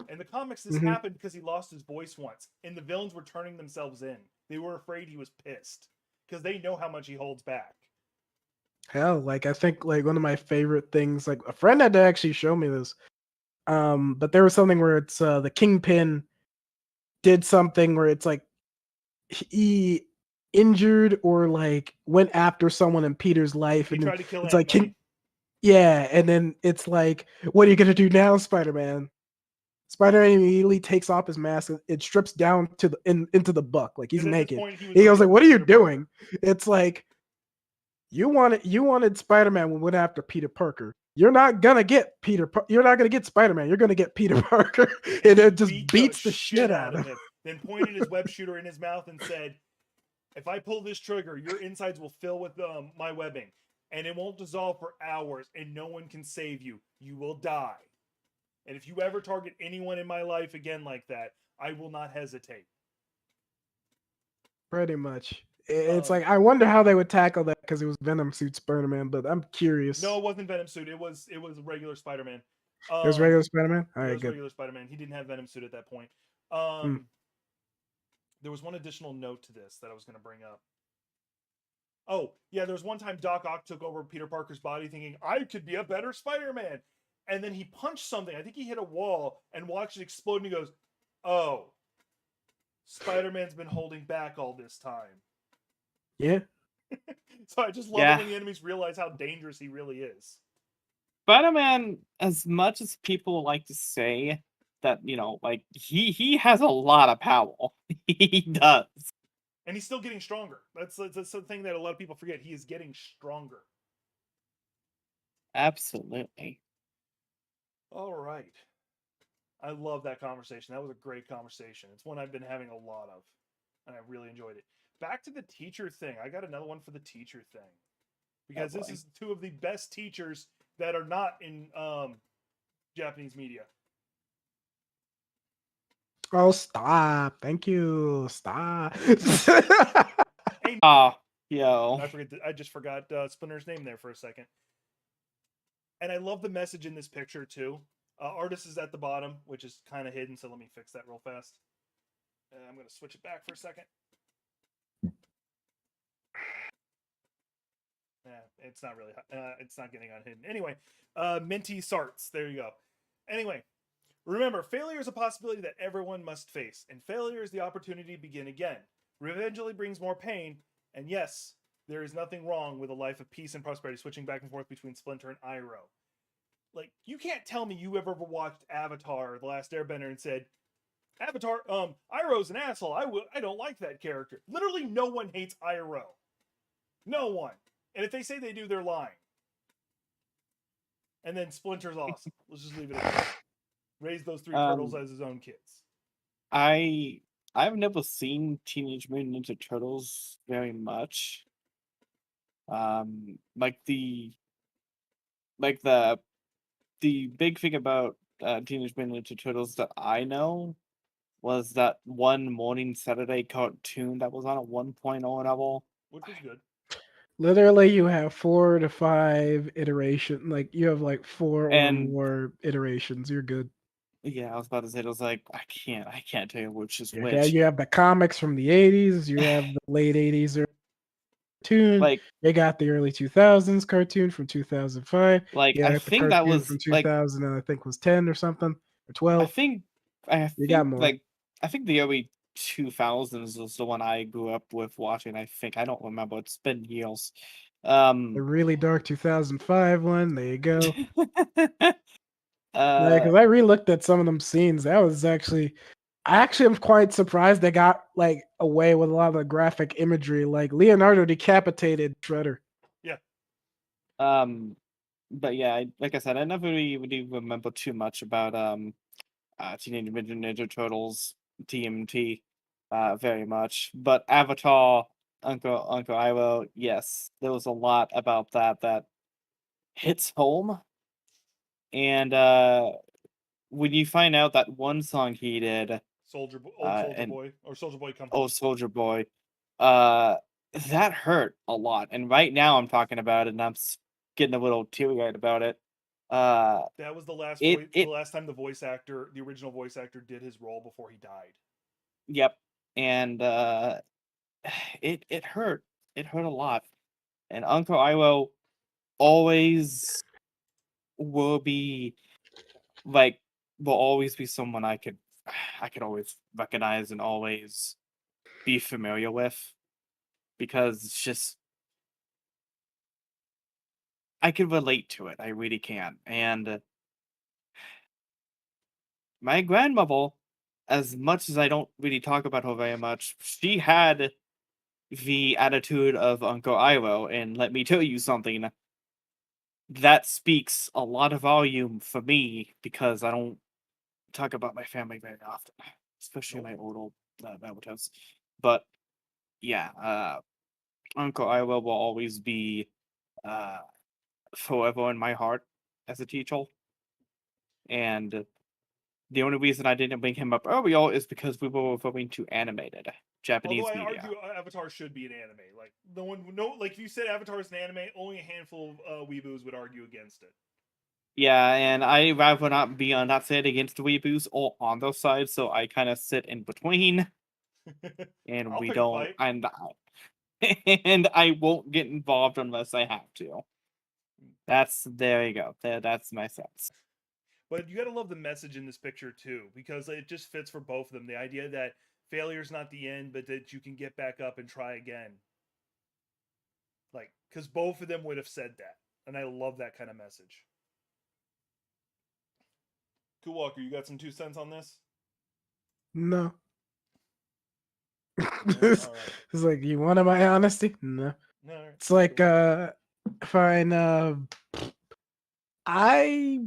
In the comics, this Mhm. happened because he lost his voice once, and the villains were turning themselves in. They were afraid he was pissed because they know how much he holds back. Hell, like I think like one of my favorite things, like a friend had to actually show me this. But there was something where it's the Kingpin did something where it's like he injured or like went after someone in Peter's life, He and then tried to kill it's Aunt like May. yeah, and then it's like, what are you gonna do now, Spider-Man? Spider-Man immediately takes off his mask and it strips down to into the buck, like he's Because at this naked. point, he was He already goes like, "What are you considered a martyr. doing?" It's like You wanted Spider-Man when went after Peter Parker. You're not gonna get You're not gonna get Spider-Man. You're gonna get Peter Parker, and it just beats the shit out of him. Then pointed his web shooter in his mouth and said, "If I pull this trigger, your insides will fill with my webbing, and it won't dissolve for hours, and no one can save you. You will die. And if you ever target anyone in my life again like that, I will not hesitate." Pretty much. It's like I wonder how they would tackle that because it was Venom suit Spider-Man, but I'm curious. No, it wasn't Venom suit. It was regular Spider-Man. It was regular Spider-Man. All It right, was good. regular Spider-Man. He didn't have Venom suit at that point. There was one additional note to this that I was going to bring up. Oh, yeah, there was one time Doc Ock took over Peter Parker's body thinking, I could be a better Spider-Man. And then he punched something. I think he hit a wall and watched it explode, and he goes, oh, Spider-Man's been holding back all this time. Yeah. So I just love it when the enemies realize how dangerous he really is. Spider-Man, as much as people like to say that, like he has a lot of power. He does. And he's still getting stronger. That's the thing that a lot of people forget. He is getting stronger. Absolutely. All right. I love that conversation. That was a great conversation. It's one I've been having a lot of, and I really enjoyed it. Back to the teacher thing. I got another one for the teacher thing. Because this is two of the best teachers that are not in Japanese media. Oh, stop. Thank you. Stop. Yo. I just forgot Splinter's name there for a second. And I love the message in this picture, too. Artist is at the bottom, which is kind of hidden, so let me fix that real fast. I'm going to switch it back for a second. It's not really, it's not getting unhidden. Anyway, Minty Sarts. There you go. Anyway, remember, failure is a possibility that everyone must face, and failure is the opportunity to begin again. Revenge only brings more pain, and yes, there is nothing wrong with a life of peace and prosperity, switching back and forth between Splinter and Iroh. Like, you can't tell me you ever watched Avatar: The Last Airbender and said, Avatar, Iroh's an asshole. I don't like that character. Literally no one hates Iroh. No one. And if they say they do, they're lying. And then Splinter's awesome. Let's just leave it at that. Raise those three turtles as his own kids. I've never seen Teenage Mutant Ninja Turtles very much. Like the big thing about Teenage Mutant Ninja Turtles that I know was that one morning Saturday cartoon that was on at 1.0 level. Which was good. Literally, you have 4 to 5 iterations. Like, you have like 4 or more iterations. You're good. Yeah, I was about to say, it was like, I can't tell you which is which. Yeah, you have the comics from the 80s. You have the late 80s cartoon. Like, they got the early 2000s cartoon from 2005. Like, yeah, I think that was from 2000 and I think was 10 or something or 12. I think got more. Like, I think the early 2000s was the one I grew up with watching. I don't remember. It's been years. The really dark 2005 one. There you go. Yeah, because I re-looked at some of them scenes. That was actually, I am quite surprised they got like away with a lot of the graphic imagery. Like Leonardo decapitated Shredder. Yeah. But yeah, like I said, I never really remember too much about Teenage Mutant Ninja Turtles TMT very much. But Avatar, Uncle Iroh, yes, there was a lot about that hits home. And when you find out that one song he did, Soldier Boy Come Home. Oh, Soldier Boy, that hurt a lot. And right now I'm talking about it, and I'm getting a little teary-eyed about it. That was the last time the original voice actor, did his role before he died. Yep, and it hurt. It hurt a lot. And Uncle Iroh always will always be someone I could always recognize and always be familiar with, because it's just I can relate to it. I really can. And my grandmother, as much as I don't really talk about her very much, she had the attitude of Uncle Iroh, and let me tell you something. That speaks a lot of volume for me because I don't talk about my family very often, especially my old relatives. But yeah, Uncle Iroh will always be uh, forever in my heart as a teacher. And the only reason I didn't bring him up earlier is because we were referring to animated Japanese Although I media. argue Avatar should be an anime. Like no one, no, like if you said Avatar is an anime, only a handful of weeboos would argue against it. Yeah, and I rather not be on that side against the weeboos or on their side, so I kind of sit in between, and I'll we pick a don't, fight. and I won't get involved unless I have to. There you go. That's my sense. But you gotta love the message in this picture too, because it just fits for both of them. The idea that failure's not the end, but that you can get back up and try again. Like, because both of them would have said that, and I love that kind of message. Cool Walker, you got some 2 cents on this? No. All It's right. like, you wanted my honesty? No. No, all right. It's like, Cool. fine. I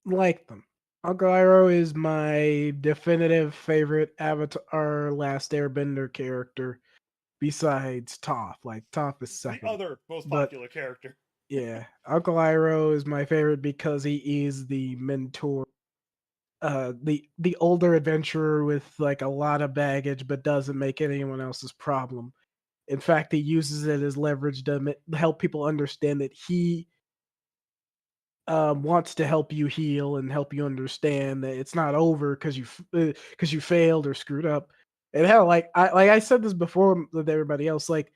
like them. Uncle Iroh is my definitive favorite Avatar Last Airbender character besides Toph. Like, Toph is The second. other most But popular character. yeah, Uncle Iroh is my favorite because he is the mentor, the older adventurer with like a lot of baggage, but doesn't make it anyone else's problem. In fact, he uses it as leverage to help people understand that he wants to help you heal and help you understand that it's not over because you failed or screwed up. And hell, like I said this before with everybody else, like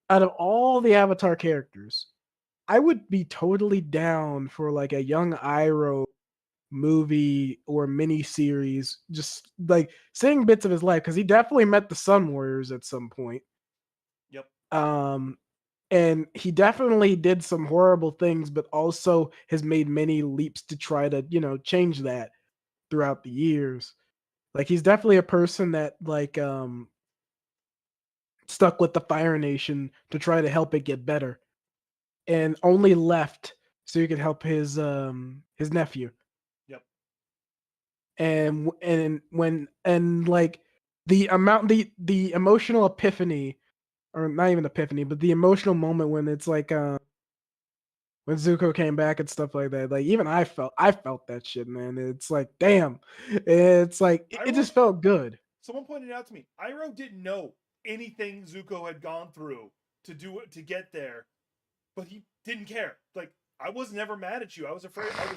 out of all the Avatar characters, I would be totally down for like a young Iroh movie or mini series, just like seeing bits of his life because he definitely met the Sun Warriors at some point. Yep. And he definitely did some horrible things, but also has made many leaps to try to, change that throughout the years. Like he's definitely a person that stuck with the Fire Nation to try to help it get better, and only left so he could help his nephew. Yep. And like the emotional epiphany, or not even epiphany, but the emotional moment when it's like when Zuko came back and stuff like that. Like even I felt that shit, man. It's like, damn. It's like it just felt good. Someone pointed out to me, Iroh didn't know anything Zuko had gone through to do it to get there, but he didn't care. Like I was never mad at you. I was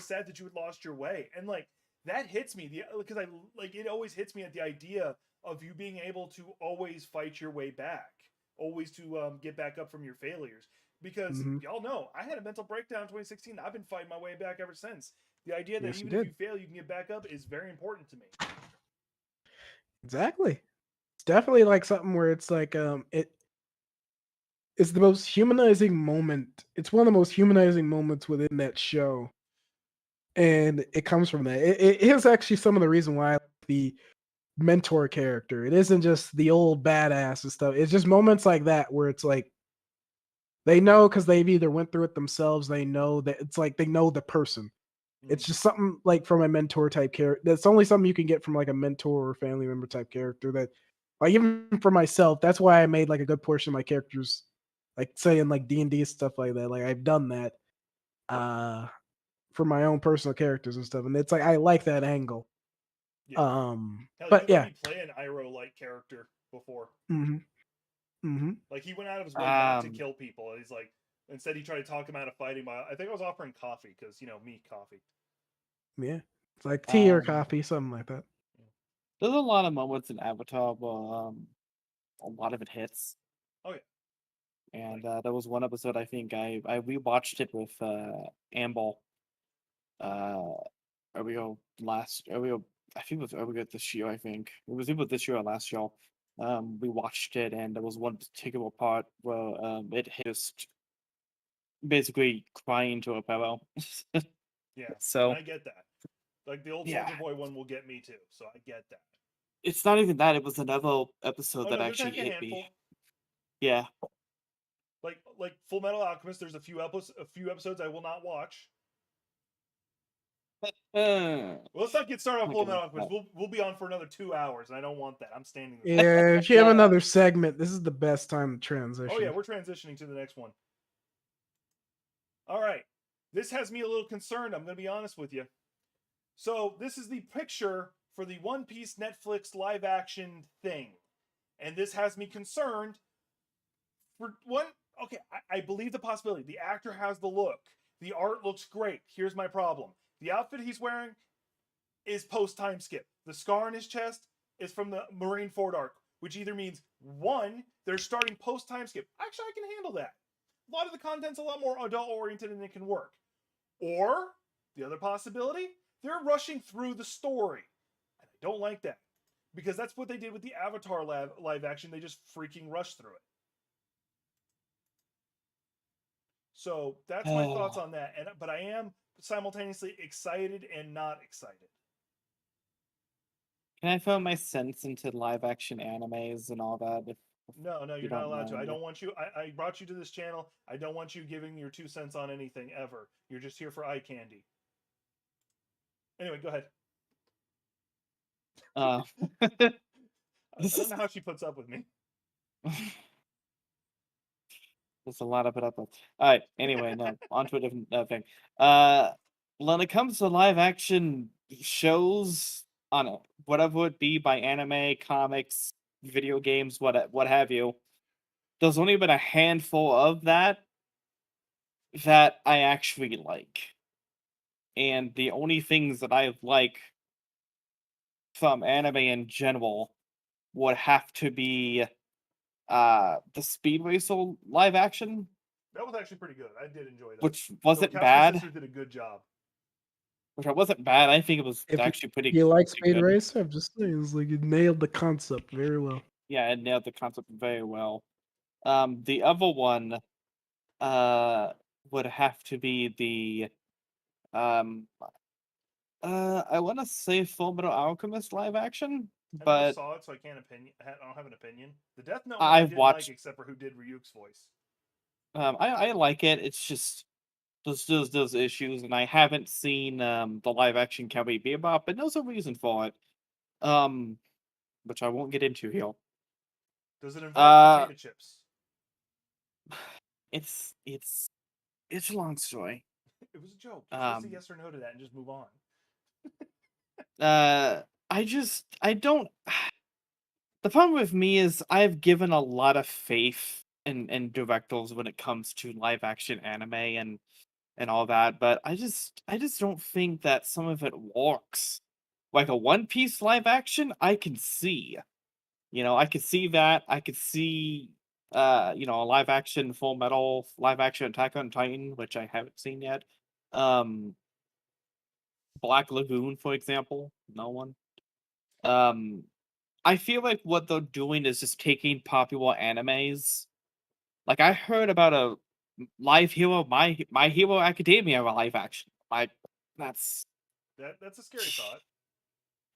sad that you had lost your way, and like that hits me because I like it always hits me at the idea of you being able to always fight your way back, always to get back up from your failures. Because Mhm. y'all know I had a mental breakdown in 2016. I've been fighting my way back ever since. The idea that Yes, you even if did. you fail, you can get back up is very important to me. Exactly. It's definitely like something where it's like it's the most humanizing moment. It's one of the most humanizing moments within that show. And it comes from that. It is actually some of the reason why I like the mentor character. It isn't just the old badass and stuff. It's just moments like that where it's like they know because they've either went through it themselves. They know that it's like they know the person. It's just something like from a mentor type character. That's only something you can get from like a mentor or family member type character. That, like, even for myself, that's why I made like a good portion of my characters, like saying like D&D stuff like that. Like I've done that for my own personal characters and stuff, and it's like I like that angle. Yeah. Hell, you But let yeah. me play an Iroh like character before. Mm-hmm. Mm-hmm. Like he went out of his way not to kill people. He's like instead he tried to talk him out of fighting. I think I was offering coffee because me coffee. Yeah. It's like tea or coffee, something like that. There's a lot of moments in Avatar where a lot of it hits. Oh yeah. And there was one episode I think I rewatched it with Amble. Earlier I think it was earlier this year. I think it was either this year or last year. We watched it, and there was one particular part where it hit us basically crying to a pillow. Yeah. So And I get that. Like the old yeah. Soldier Boy one will get me too. So I get that. It's not even that. It was another episode Oh that no, there's actually like a hit handful. me. Yeah. Like Full Metal Alchemist. There's a few episodes I will not watch. Well, let's not get started on Full Okay, Metal Alchemist. We'll be on for another 2 hours, and I don't want that. I'm standing this. Yeah, if you have another segment, this is the best time to transition. Oh yeah, we're transitioning to the next one. All right, this has me a little concerned. I'm going to be honest with you. So this is the picture for the One Piece Netflix live action thing, and this has me concerned. For one, okay, I believe the possibility. The actor has the look. The art looks great. Here's my problem. The outfit he's wearing is post time skip. The scar on his chest is from the Marineford arc, which either means one, they're starting post time skip. Actually, I can handle that. A lot of the content's a lot more adult oriented and it can work. Or the other possibility, they're rushing through the story. And I don't like that. Because that's what they did with the Avatar live action. They just freaking rushed through it. So that's my thoughts on that. But I am simultaneously excited and not excited. Can I throw my sense into live action animes and all that? No, you're you not don't allowed to. I mind. don't want you. I brought you to this channel. I don't want you giving your 2 cents on anything ever. You're just here for eye candy. Anyway, go ahead. Uh, I don't know how she puts up with me. There's a lot of it up there. All right. Anyway, no. On to a different thing. When it comes to live action shows on it, whatever it be, by anime, comics, video games, what have you, there's only been a handful of that I actually like, and the only things that I like from anime in general would have to be the Speed Racer live action, That was actually pretty good. I did enjoy that. which The wasn't Wachowski bad. sisters did a good job. Which wasn't bad. I think it was If actually pretty. you like pretty Speed good. Racer, I'm just saying, it's like you nailed the concept very well. Yeah, it nailed the concept very well. The other one, would have to be the I want to say Full Metal Alchemist live action, I never but saw it, so I can't I don't have an opinion. The Death Note one I've I didn't watched- like, except for who did Ryuk's voice. I like it. It's just those issues, and I haven't seen the live action Cowboy Bebop, but there's a reason for it. Which I won't get into here. Does it involve potato chips? It's a long story. It was a joke. You're supposed to say yes or no to that and just move on. I don't. The problem with me is I've given a lot of faith in directors when it comes to live action anime and all that, but I just don't think that some of it works. Like a One Piece live action, I can see. I could see that. I could see a live action Full Metal, live action Attack on Titan, which I haven't seen yet. Black Lagoon, for example. No one. I feel like what they're doing is just taking popular animes. Like I heard about a live hero, My Hero Academia live action. That's That's a scary thought.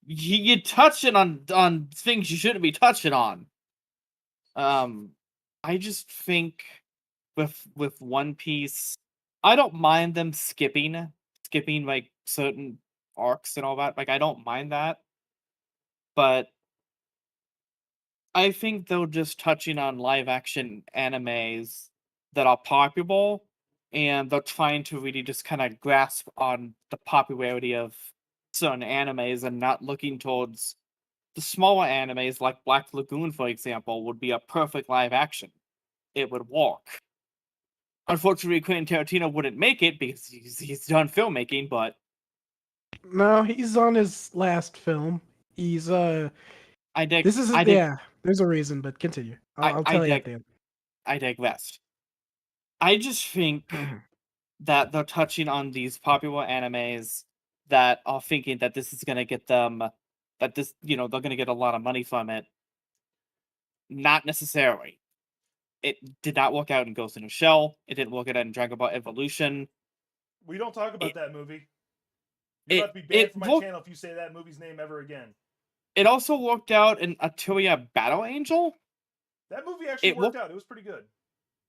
you're touching on things you shouldn't be touching on. I just think with One Piece, I don't mind them skipping like certain arcs and all that. Like I don't mind that, but I think they're just touching on live action animes that are popular, and they're trying to really just kind of grasp on the popularity of certain animes and not looking towards the smaller animes like Black Lagoon, for example, would be a perfect live action. It would work. Unfortunately, Quentin Tarantino wouldn't make it because he's done filmmaking, but No, he's on his last film. He's I dig. This is I dig. yeah. There's a reason, but continue. I'll tell you at the end. I digress. I just think that they're touching on these popular animes that are thinking that this is going to get them, that this, they're going to get a lot of money from it. Not necessarily. It did not work out in Ghost in a Shell. It didn't work out in Dragon Ball Evolution. We don't talk about that movie. You're about to be banned from my channel if you say that movie's name ever again. It also worked out in Atuya Battle Angel. That movie actually It worked looked- out. It was pretty good.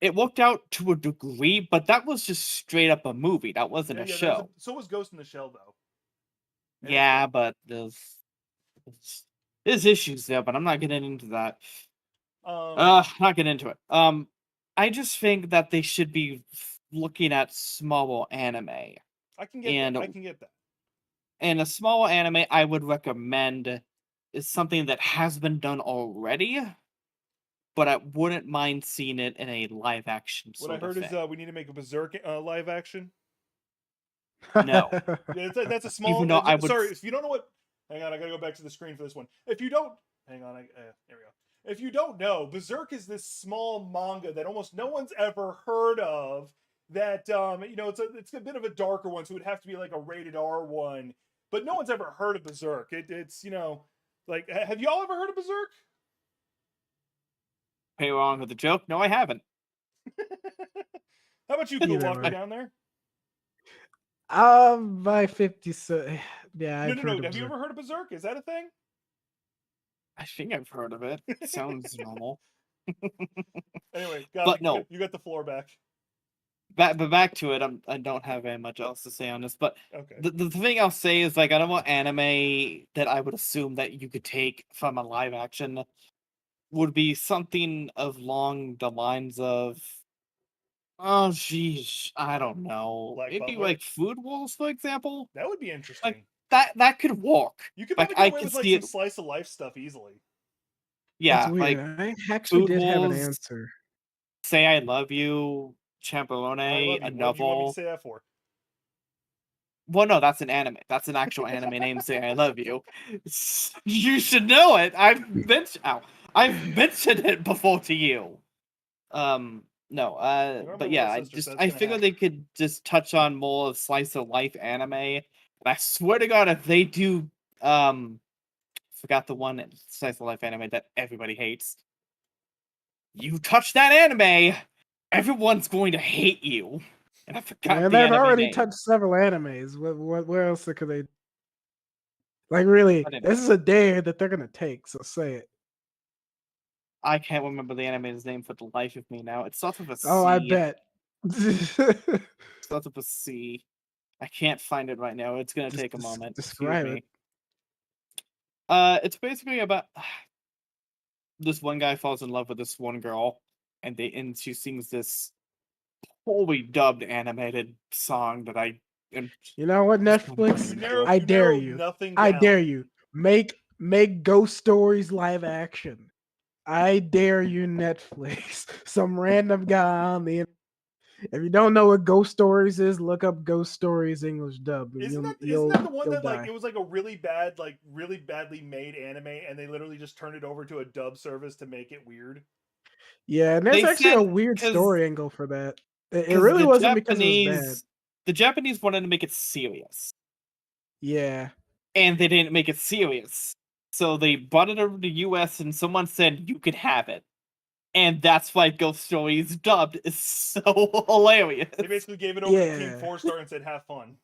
It worked out to a degree, but that was just straight up a movie. That wasn't Yeah, a yeah. show. So was Ghost in the Shell, though. And it's Yeah, good. but there's issues there, but I'm not getting into that. Not getting into it. I just think that they should be looking at smaller anime. I can get and that. I can get that. And a smaller anime I would recommend is something that has been done already, but I wouldn't mind seeing it in a live action What I sort of heard is thing. we need to make a Berserk live action. No. Yeah, that's a small. Even though I would... Sorry, if you don't know what, hang on, I gotta go back to the screen for this one. If you don't, hang on, there we go. If you don't know, Berserk is this small manga that almost no one's ever heard of. That you know, it's a bit of a darker one, so it would have to be like a rated R one. But no one's ever heard of Berserk. It's you know, like, have y'all ever heard of Berserk? Pay along with the joke? No, I haven't. How about you, Cool Neither Walker, have I. down there? By 50 cents. Yeah, No, I've no, heard no. of Have you Berserk. ever heard of Berserk? Is that a thing? I think I've heard of it. It sounds normal. Anyway, But no. you got the floor back. Back to it. I don't have very much else to say on this. But Okay. the thing I'll say is, like, I don't want anime that I would assume that you could take from a live action would be something along the lines of, oh, geez, I don't know. Black Maybe Butler? like Food Wars, for example. That would be interesting. That could work. You could like, probably get I away can with like see some it. slice of life stuff easily. Yeah, That's weird. like I actually Food did have an Wars, answer. Say I Love You, I Champerone, love a you. What do you want me novel. to say that for? Well, no, that's an anime. That's an actual anime name. Say I Love You. You should know it. I've mentioned it before to you. No, Ignore my but yeah, little sister, so that's I gonna figure happen. they could just touch on more of slice of life anime. And I swear to God, if they do, forgot the one slice of life anime that everybody hates. You touch that anime, everyone's going to hate you. And I forgot And the they've anime already name. touched several animes. Where else could they? Like, really, I didn't this is a dare that they're gonna take. So say it. I can't remember the anime's name for the life of me now. It starts with a C. Oh, I bet. It starts with a C. I can't find it right now. It's gonna take a moment. Describe Excuse it. me. It's basically about this one guy falls in love with this one girl, and she sings this fully dubbed animated song that I am. You know what, Netflix? I You dare narrowed you. nothing I down. dare you. Make Ghost Stories live action. I dare you, Netflix. Some random guy on the internet. If you don't know what Ghost Stories is, look up Ghost Stories English dub. And Isn't that you'll the one you'll that like die. it was like a really bad, like really badly made anime, and they literally just turned it over to a dub service to make it weird? Yeah, and there's They actually a said- weird 'cause- story angle for that. It Because really the wasn't because it was bad. The Japanese wanted to make it serious, Yeah. and they didn't make it serious. So they brought it over to the US, and someone said you could have it. And that's why Ghost Stories dubbed is so hilarious. They basically gave it over to Team Yeah. 4-Star and said, "Have fun."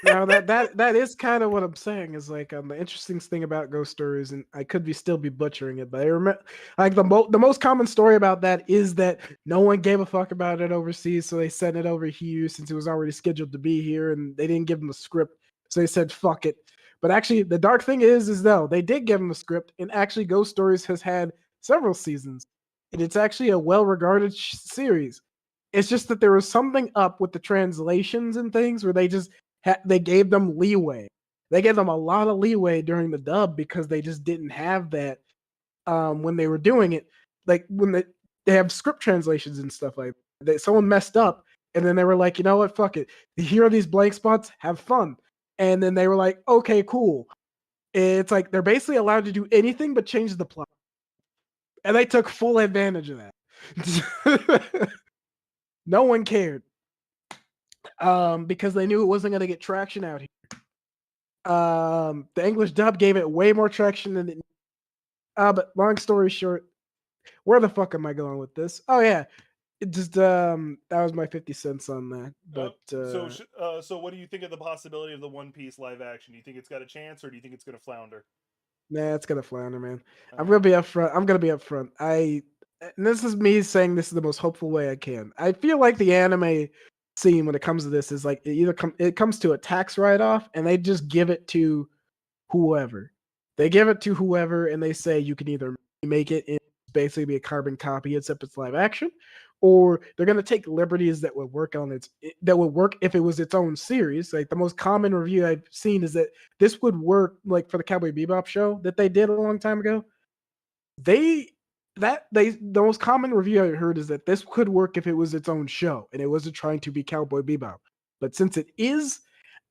Now that is kind of what I'm saying is like the interesting thing about Ghost Stories, and I could still be butchering it, but I remember like the most common story about that is that no one gave a fuck about it overseas, so they sent it over here since it was already scheduled to be here, and they didn't give them a script, so they said fuck it. But actually, the dark thing is though they did give them a script, and actually Ghost Stories has had several seasons, and it's actually a well-regarded series. It's just that there was something up with the translations and things where they just they gave them leeway. They gave them a lot of leeway during the dub because they just didn't have that when they were doing it. Like when they have script translations and stuff like that. Someone messed up and then they were like, you know what, fuck it. Here are these blank spots, have fun. And then they were like, okay, cool. It's like they're basically allowed to do anything but change the plot. And they took full advantage of that. No one cared. Because they knew it wasn't going to get traction out here. The English dub gave it way more traction than it. But long story short, where the fuck am I going with this? Oh yeah, it just that was my 50 cents on that. But so what do you think of the possibility of the One Piece live action? Do you think it's got a chance, or do you think it's going to flounder? Nah, it's gonna flounder, man. I'm gonna be upfront. I'm gonna be upfront. And this is me saying this is the most hopeful way I can. I feel like the anime scene when it comes to this is like it comes to a tax write off, and they just give it to whoever. They give it to whoever, and they say you can either make it in basically be a carbon copy, except it's live action, or they're gonna take liberties that would work if it was its own series. Like the most common review I've seen is that this would work like for the Cowboy Bebop show that they did a long time ago. The most common review I heard is that this could work if it was its own show and it wasn't trying to be Cowboy Bebop. But since it is,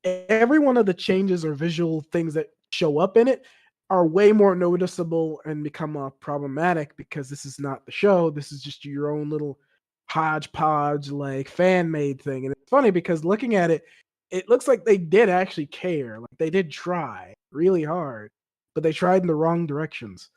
every one of the changes or visual things that show up in it are way more noticeable and become problematic because this is not the show. This is just your own little hodgepodge, like fan made thing. And it's funny because looking at it, it looks like they did actually care. Like they did try really hard, but they tried in the wrong directions.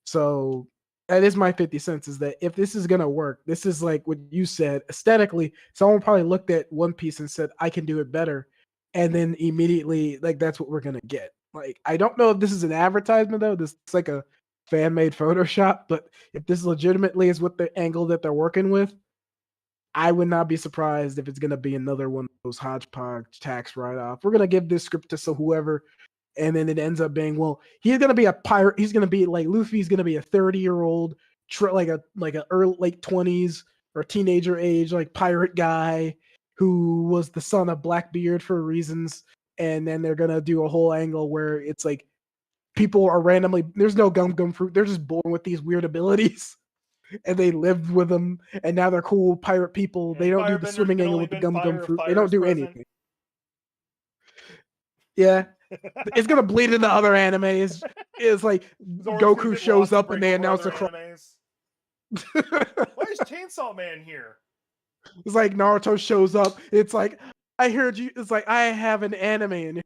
So that is my 50 cents is that if this is going to work, this is like what you said. Aesthetically, someone probably looked at One Piece and said, I can do it better. And then immediately, like, that's what we're going to get. Like, I don't know if this is an advertisement, though. This is like a fan made Photoshop. But if this legitimately is what the angle that they're working with, I would not be surprised if it's going to be another one of those hodgepodge tax write off. We're going to give this script to whoever. And then it ends up being, well, he's gonna be a pirate. He's gonna be like Luffy's gonna be a 30-year-old, like a early late 20s or teenager age, like pirate guy who was the son of Blackbeard for reasons. And then they're gonna do a whole angle where it's like people are randomly. There's no gum fruit. They're just born with these weird abilities, and they lived with them, and now they're cool pirate people. And they don't do the firebenders swimming can angle only with the bend gum fire if fruit. They fire don't is do present. anything. Yeah. It's gonna bleed into other animes. It's like Zora's gonna Goku get shows lost and up and bring they over announce other a cross. animes. Why is Chainsaw Man here? It's like Naruto shows up. It's like I heard you. It's like I have an anime in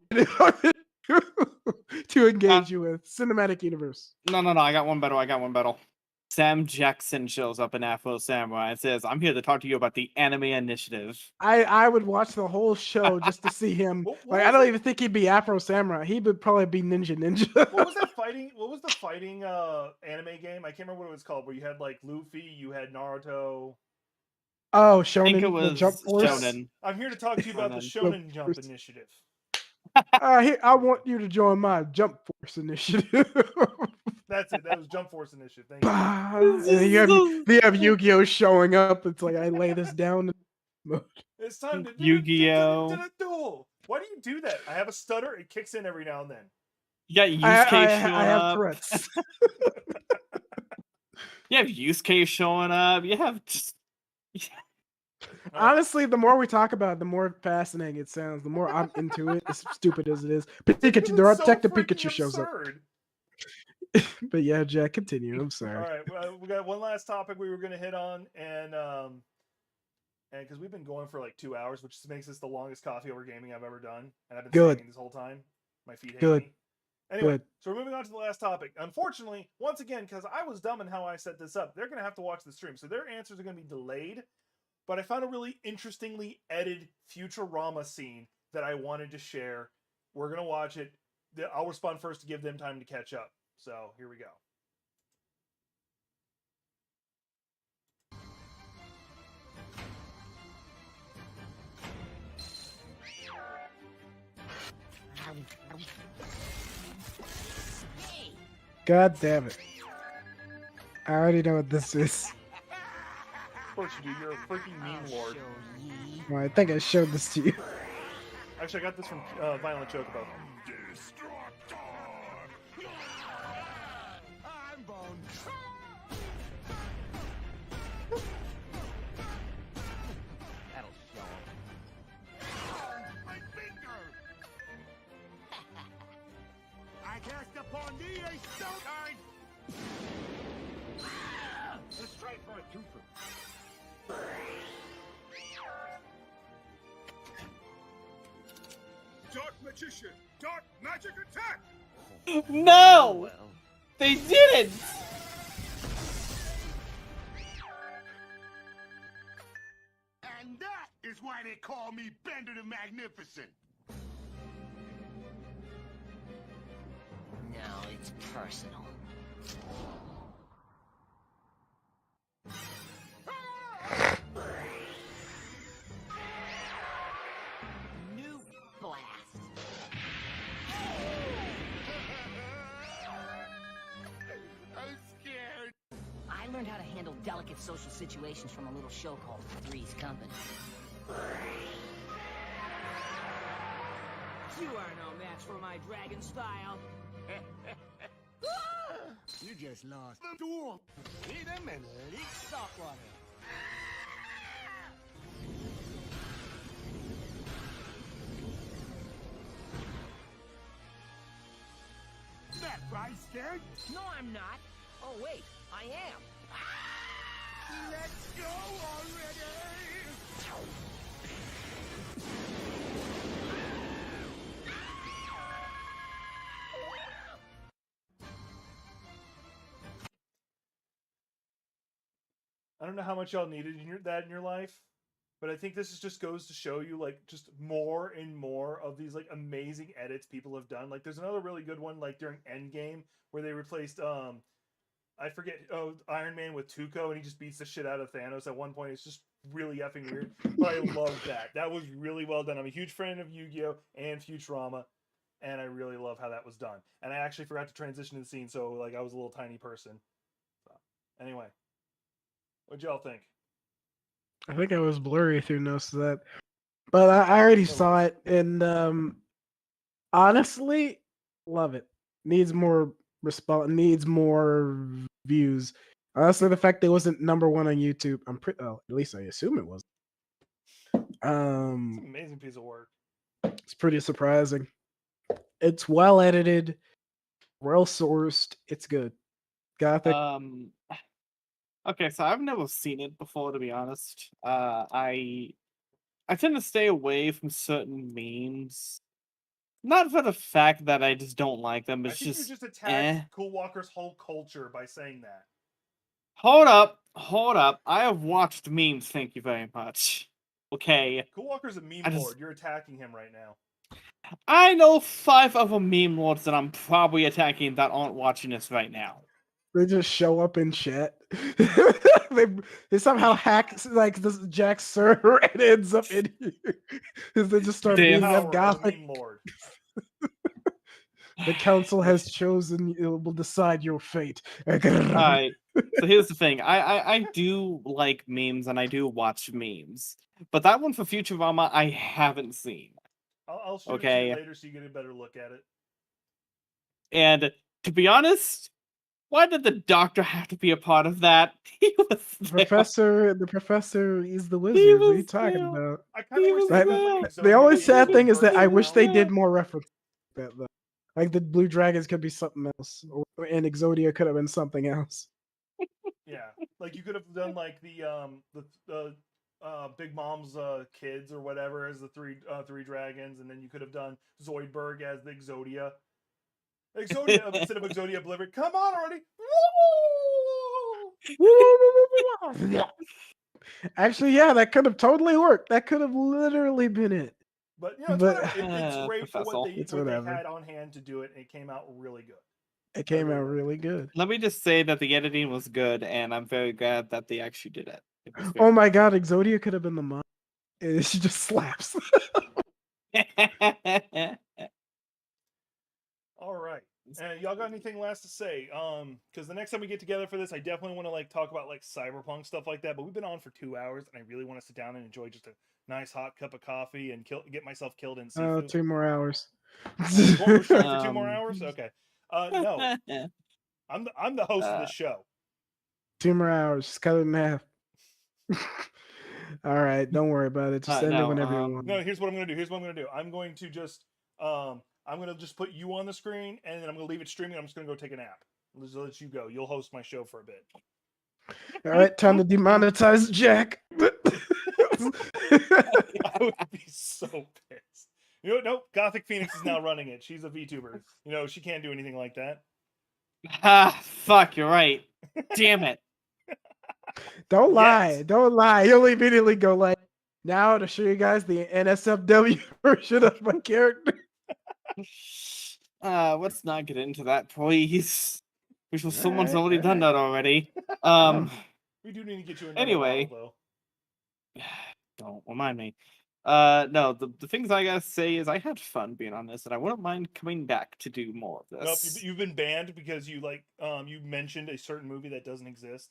to engage you with cinematic universe. No. I got one better. Sam Jackson shows up in Afro Samurai and says, "I'm here to talk to you about the Anime Initiative." I would watch the whole show just to see him. What Like I was don't it? even think he'd be Afro Samurai. He would probably be Ninja. What was that fighting? What was the fighting anime game? I can't remember what it was called. Where you had like Luffy, you had Naruto. Oh, I think Shonen, it the was Jump Force. Shonen. I'm here to talk to you about the Shonen Jump Initiative. Here, I want you to join my Jump Force initiative. That's it. That was Jump Force Initiative. Thank you. And then you have Yu-Gi-Oh showing up. It's like I lay this down. It's time to Yu-Gi-Oh. duel. Why do you do that? I have a stutter. It kicks in every now and then. You got Yusuke showing I have up. threats. You have Yusuke showing up. You have just. Honestly, the more we talk about it, the more fascinating it sounds. The more I'm into it, as stupid as it is. Pikachu, the Detective Pikachu shows up. But yeah, Jack, continue. I'm sorry. All right, well, we got one last topic we were going to hit on, and because we've been going for like 2 hours, which makes this the longest coffee over gaming I've ever done, and I've been saying this whole time. My feet hate me. Anyway, so we're moving on to the last topic. Unfortunately, once again, because I was dumb in how I set this up, they're going to have to watch the stream, so their answers are going to be delayed. But I found a really interestingly edited Futurama scene that I wanted to share. We're going to watch it. I'll respond first to give them time to catch up. So here we go. God damn it. I already know what this is. Of course you do. You're a freaking meme lord. Well, I think I showed this to you. Actually, I got this from Violent Chocobo. I'm Bone. That'll show him. My finger! I cast upon thee a stone. A straight for a twofer. Dark Magician! Dark Magic Attack! No! They didn't! And that is why they call me Bender the Magnificent. Now it's personal. New blast. I'm scared. I learned how to handle delicate social situations from a little show called Three's Company. You are no match for my dragon style. You just lost the duel. Hit him and leak sock water. That right, scared? No, I'm not. Oh, wait, I am. Let's go already! I don't know how much y'all needed that in your life, but I think this just goes to show you like just more and more of these like amazing edits people have done. Like there's another really good one like during Endgame where they replaced I forget Iron Man with Tuco and he just beats the shit out of Thanos at one point. It's just really effing weird, but I love that. That was really well done. I'm a huge fan of Yu-Gi-Oh and Futurama, and I really love how that was done. And I actually forgot to transition to the scene, so like I was a little tiny person. So, anyway. What'd y'all think? I think I was blurry through most of that, but I already saw it, and honestly, love it. Needs more response. Needs more views. Honestly, the fact that it wasn't number one on YouTube, I'm pretty. Oh, at least I assume it was. It's an amazing piece of work. It's pretty surprising. It's well edited, well sourced. It's good. Gothic. Okay, so I've never seen it before, to be honest. I tend to stay away from certain memes. Not for the fact that I just don't like them. I It's think just you just attacked Cool Walker's whole culture by saying that. hold up. I have watched memes. Thank you very much. Okay, Cool Walker's a meme lord. You're attacking him right now. I know 5 other meme lords that I'm probably attacking that aren't watching this right now. They just show up in chat. they somehow hack like this Jack's server and ends up in here. They just start beating up Gothic. Meme lord. The council has chosen. It will decide your fate. Alright, so here's the thing. I do like memes and I do watch memes. But that one for Futurama, I haven't seen. I'll show it to you later so you get a better look at it. And to be honest, why did the doctor have to be a part of that? He was there. The professor is the wizard. What are you talking about? I kind of wish they did, like, The only Exodia sad did thing is that I version wish now. they did more reference to that though. Like the blue dragons could be something else, and Exodia could have been something else. Yeah, like you could have done like the Big Mom's kids or whatever as the three dragons, and then you could have done Zoidberg as the Exodia. Exodia instead of Exodia Oblivion. Come on already! Actually, yeah, that could have totally worked. That could have literally been it. But you know, it's, But- whatever. It's great for what It's they whatever. had on hand to do it, and it came out really good. It came out really good. Let me just say that the editing was good, and I'm very glad that they actually did it. It was Oh my god, Exodia could have been the mom. She just slaps. very- All right. Y'all got anything last to say? Because the next time we get together for this, I definitely want to like talk about like cyberpunk stuff like that. But we've been on for 2 hours, and I really want to sit down and enjoy just a nice hot cup of coffee and get myself killed in seafood. 2 more hours. We're straight for 2 more hours. Okay. No, I'm the host of this show. 2 more hours. Just cut it in half. All right, don't worry about it. Just end it whenever you want. No, here's what I'm gonna do. I'm going to just put you on the screen, and then I'm gonna leave it streaming. I'm just gonna go take a nap. I'll just let you go. You'll host my show for a bit. All right, time to demonetize Jack. I would be so pissed. You know, nope. Gothic Phoenix is now running it. She's a VTuber. You know, she can't do anything like that. Fuck, you're right. Damn it. Don't lie. Don't lie. You'll immediately go like, now to show you guys the NSFW version of my character. Let's not get into that, please. Someone's Alright, already done alright. that already. Um. We do need to get you another Anyway. bottle, though. Don't remind me. No, the things I gotta say is I had fun being on this, and I wouldn't mind coming back to do more of Nope, this. you've been banned because you you mentioned a certain movie that doesn't exist.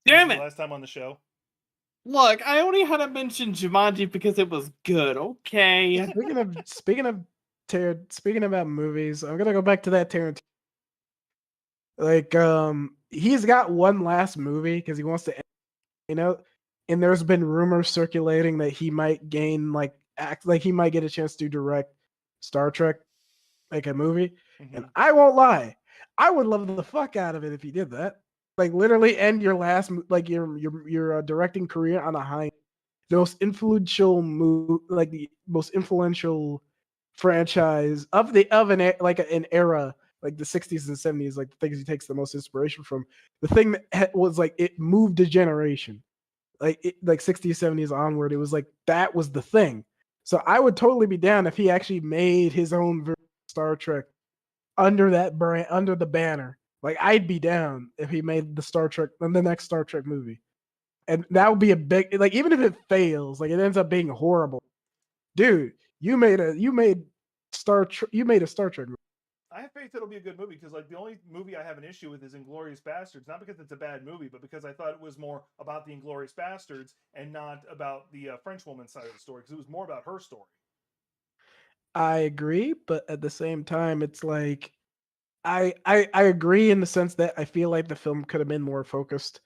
Damn The it! last time on the show. Look, I only had to mention Jumanji because it was good. Okay. Speaking about movies, I'm gonna go back to that Tarantino. Like, he's got one last movie because he wants to, and there's been rumors circulating that he might gain he might get a chance to direct Star Trek, like a movie. And Mhm. I won't lie, I would love the fuck out of it if he did that. Like, literally end your last like your directing career on a high. The most influential the most influential franchise of an era, like the 60s and 70s, like the things he takes the most inspiration from. The thing that was like it moved a generation, like 60s 70s onward. It was like that was the thing. So I would totally be down if he actually made his own version of Star Trek under that brand, under the banner. Like, I'd be down if he made the next Star Trek movie. And that would be a big, like, even if it fails, like it ends up being horrible. Dude, you made a Star Trek movie. I have faith it'll be a good movie because the only movie I have an issue with is Inglorious Bastards, not because it's a bad movie, but because I thought it was more about the Inglorious Bastards and not about the French woman side of the story, because it was more about her story. I agree, but at the same time, it's like I agree in the sense that I feel like the film could have been more focused.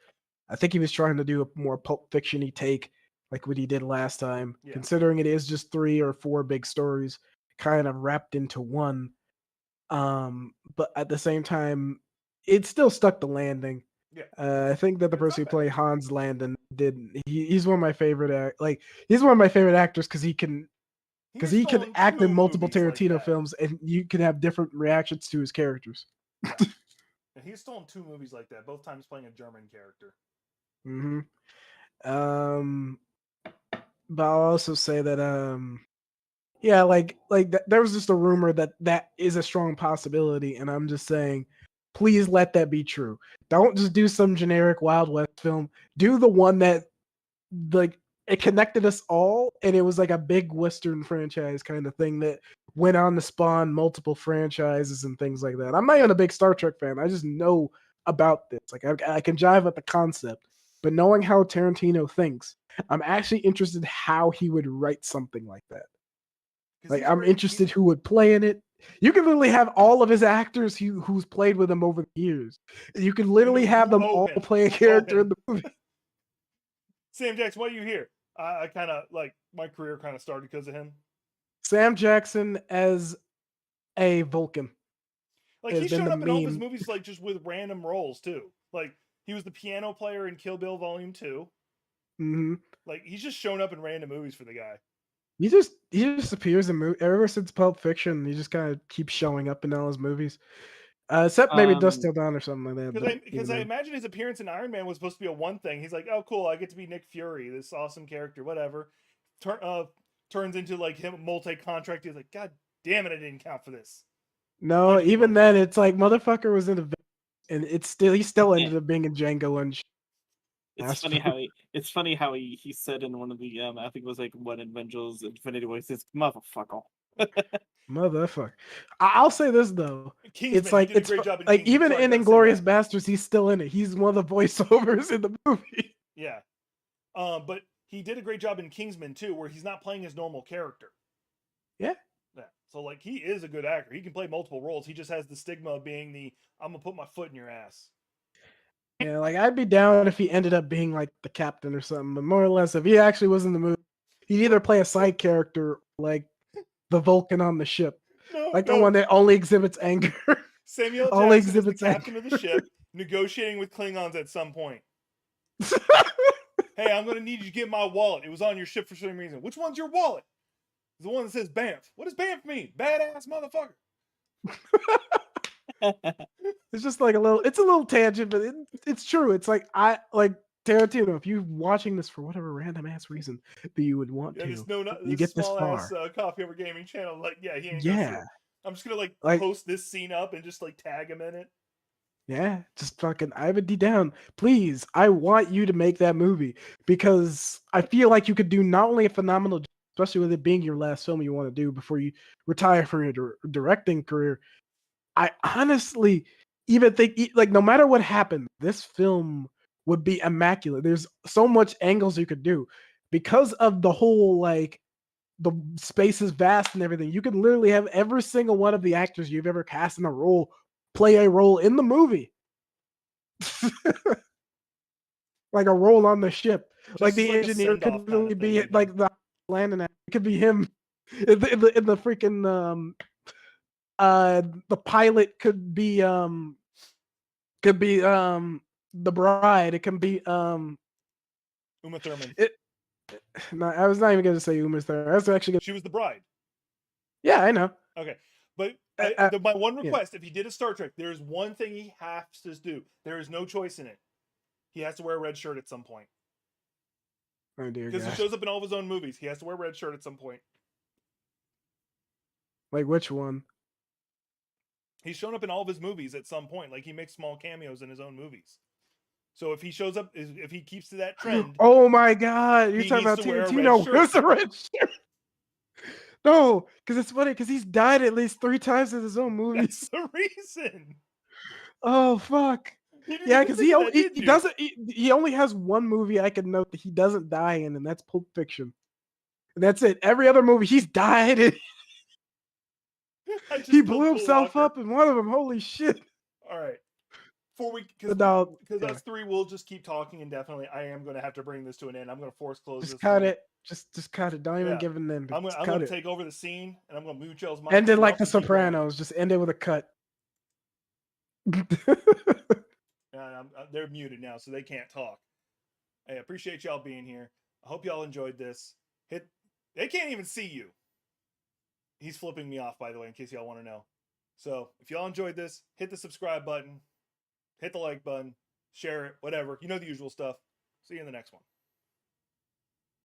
I think he was trying to do a more Pulp Fiction-y take, like what he did last time, Yeah. considering it is just 3 or 4 big stories kind of wrapped into one. But at the same time, it still stuck the landing. Yeah. I think that the It's not person who bad. played Hans Landon he's one of my favorite he's one of my favorite actors because he can stolen act 2 in multiple movies like Tarantino that. films and you can have different reactions to his characters. Yeah. And he's stolen 2 movies like that, both times playing a German character. Mm-hmm. But I'll also say that yeah, there was just a rumor that is a strong possibility, and I'm just saying, please let that be true. Don't just do some generic Wild West film. Do the one that like it connected us all, and it was like a big Western franchise kind of thing that went on to spawn multiple franchises and things like that. I'm not even a big Star Trek fan. I just know about this. Like I can jive at the concept, but knowing how Tarantino thinks, I'm actually interested how he would write something like that. Like, I'm interested who would play in it. You can literally have all of his actors who's played with him over the years. You can literally have them all play a character in the movie. Sam Jackson, why are you here? I kind of my career kind of started because of him. Sam Jackson as a Vulcan. He's shown up in all of his movies just with random roles too. Like, he was the piano player in Kill Bill Volume 2. Mm-hmm. Like, he's just shown up in random movies for the guy. He just appears in movies ever since Pulp Fiction. He just kind of keeps showing up in all his movies, except maybe Dust Till Dawn or something like that. Because I imagine his appearance in Iron Man was supposed to be a one thing. He's like, oh cool, I get to be Nick Fury, this awesome character, whatever. Turns into him multi-contract. He's like, God damn it, I didn't count for this. No, even then, it's like motherfucker was in a, and he still ended up being in Django Unchained. It's funny how he said in one of the I think it was one Avengers Infinity War, he says motherfucker. Motherfucker. I'll say this though. Kingsman, it's like he did a great job in like Kingsman. even Sorry, in Inglorious Bastards, he's still in it. He's one of the voiceovers in the movie. Yeah. But he did a great job in Kingsman too, where he's not playing his normal character. Yeah. Yeah. So he is a good actor. He can play multiple roles. He just has the stigma of being I'm gonna put my foot in your ass. Yeah, I'd be down if he ended up being the captain or something, but more or less, if he actually was in the movie, he'd either play a side character like the Vulcan on the ship, the one that only exhibits anger. Samuel Jackson is the captain of the ship, negotiating with Klingons at some point. Hey, I'm gonna need you to get my wallet. It was on your ship for some reason. Which one's your wallet? The one that says Banff. What does Banff mean? Badass motherfucker. It's just it's a little tangent, but it's true. It's Tarantino, if you're watching this for whatever random ass reason that you would want to, you get this far. Coffee Over Gaming channel. He ain't yeah. I'm just gonna like Like- post this scene up and just like tag him in it. Yeah, just fucking Ivan D. Down. Please, I want you to make that movie because I feel like you could do not only a phenomenal job, especially with it being your last film you want to do before you retire from your directing career. I honestly even think, like, no matter what happened, this film would be immaculate. There's so much angles you could do because of the whole, like, the space is vast and everything. You could literally have every single one of the actors you've ever cast in a role play a role in the movie. Like a role on the ship. Just Like the like a engineer send-off could kinda really thing, be maybe. like the landing actor. It could be him. In the freaking the pilot could be the bride. It can be Uma Thurman. no, I was not even gonna say Uma Thurman. I was actually gonna, She was the bride. yeah, I know. Okay, but my one request: if he did a Star Trek, there's one thing he has to do. There is no choice in it. He has to wear a red shirt at some point Oh dear because he God. shows up in all of his own movies. He has to wear a red shirt at some point. Like which one? He's shown up in all of his movies at some point. Like he makes small cameos in his own movies. So if he shows up, if he keeps to that trend, Oh my God! You're He talking needs about to wear a red Tarantino shirt. wears a red shirt. No, because it's funny because he's died at least 3 times in his own that's movies. the reason. Oh fuck! You didn't Yeah, even because think of that, did he you? doesn't. He only has one movie I can note that he doesn't die in, and that's Pulp Fiction. And that's it. Every other movie he's died in. I just He killed blew Paul himself Walker. up in one of them. Holy shit! All right. Before we, But no, because yeah. us three will just keep talking indefinitely. I am going to have to bring this to an end. I'm going to force close Just this. cut thing. it. Just cut it. Don't even Yeah. give him them. I'm Just going cut to it. take over the scene, and I'm going to mute y'all's mics. End it and like y'all The can keep going. Sopranos. Just end it with a cut. They're muted now, so they can't talk. I appreciate y'all being here. I hope y'all enjoyed this. They can't even see you. He's flipping me off, by the way, in case y'all want to know. So if y'all enjoyed this, hit the subscribe button, hit the like button, share it, whatever. You know the usual stuff. See you in the next one.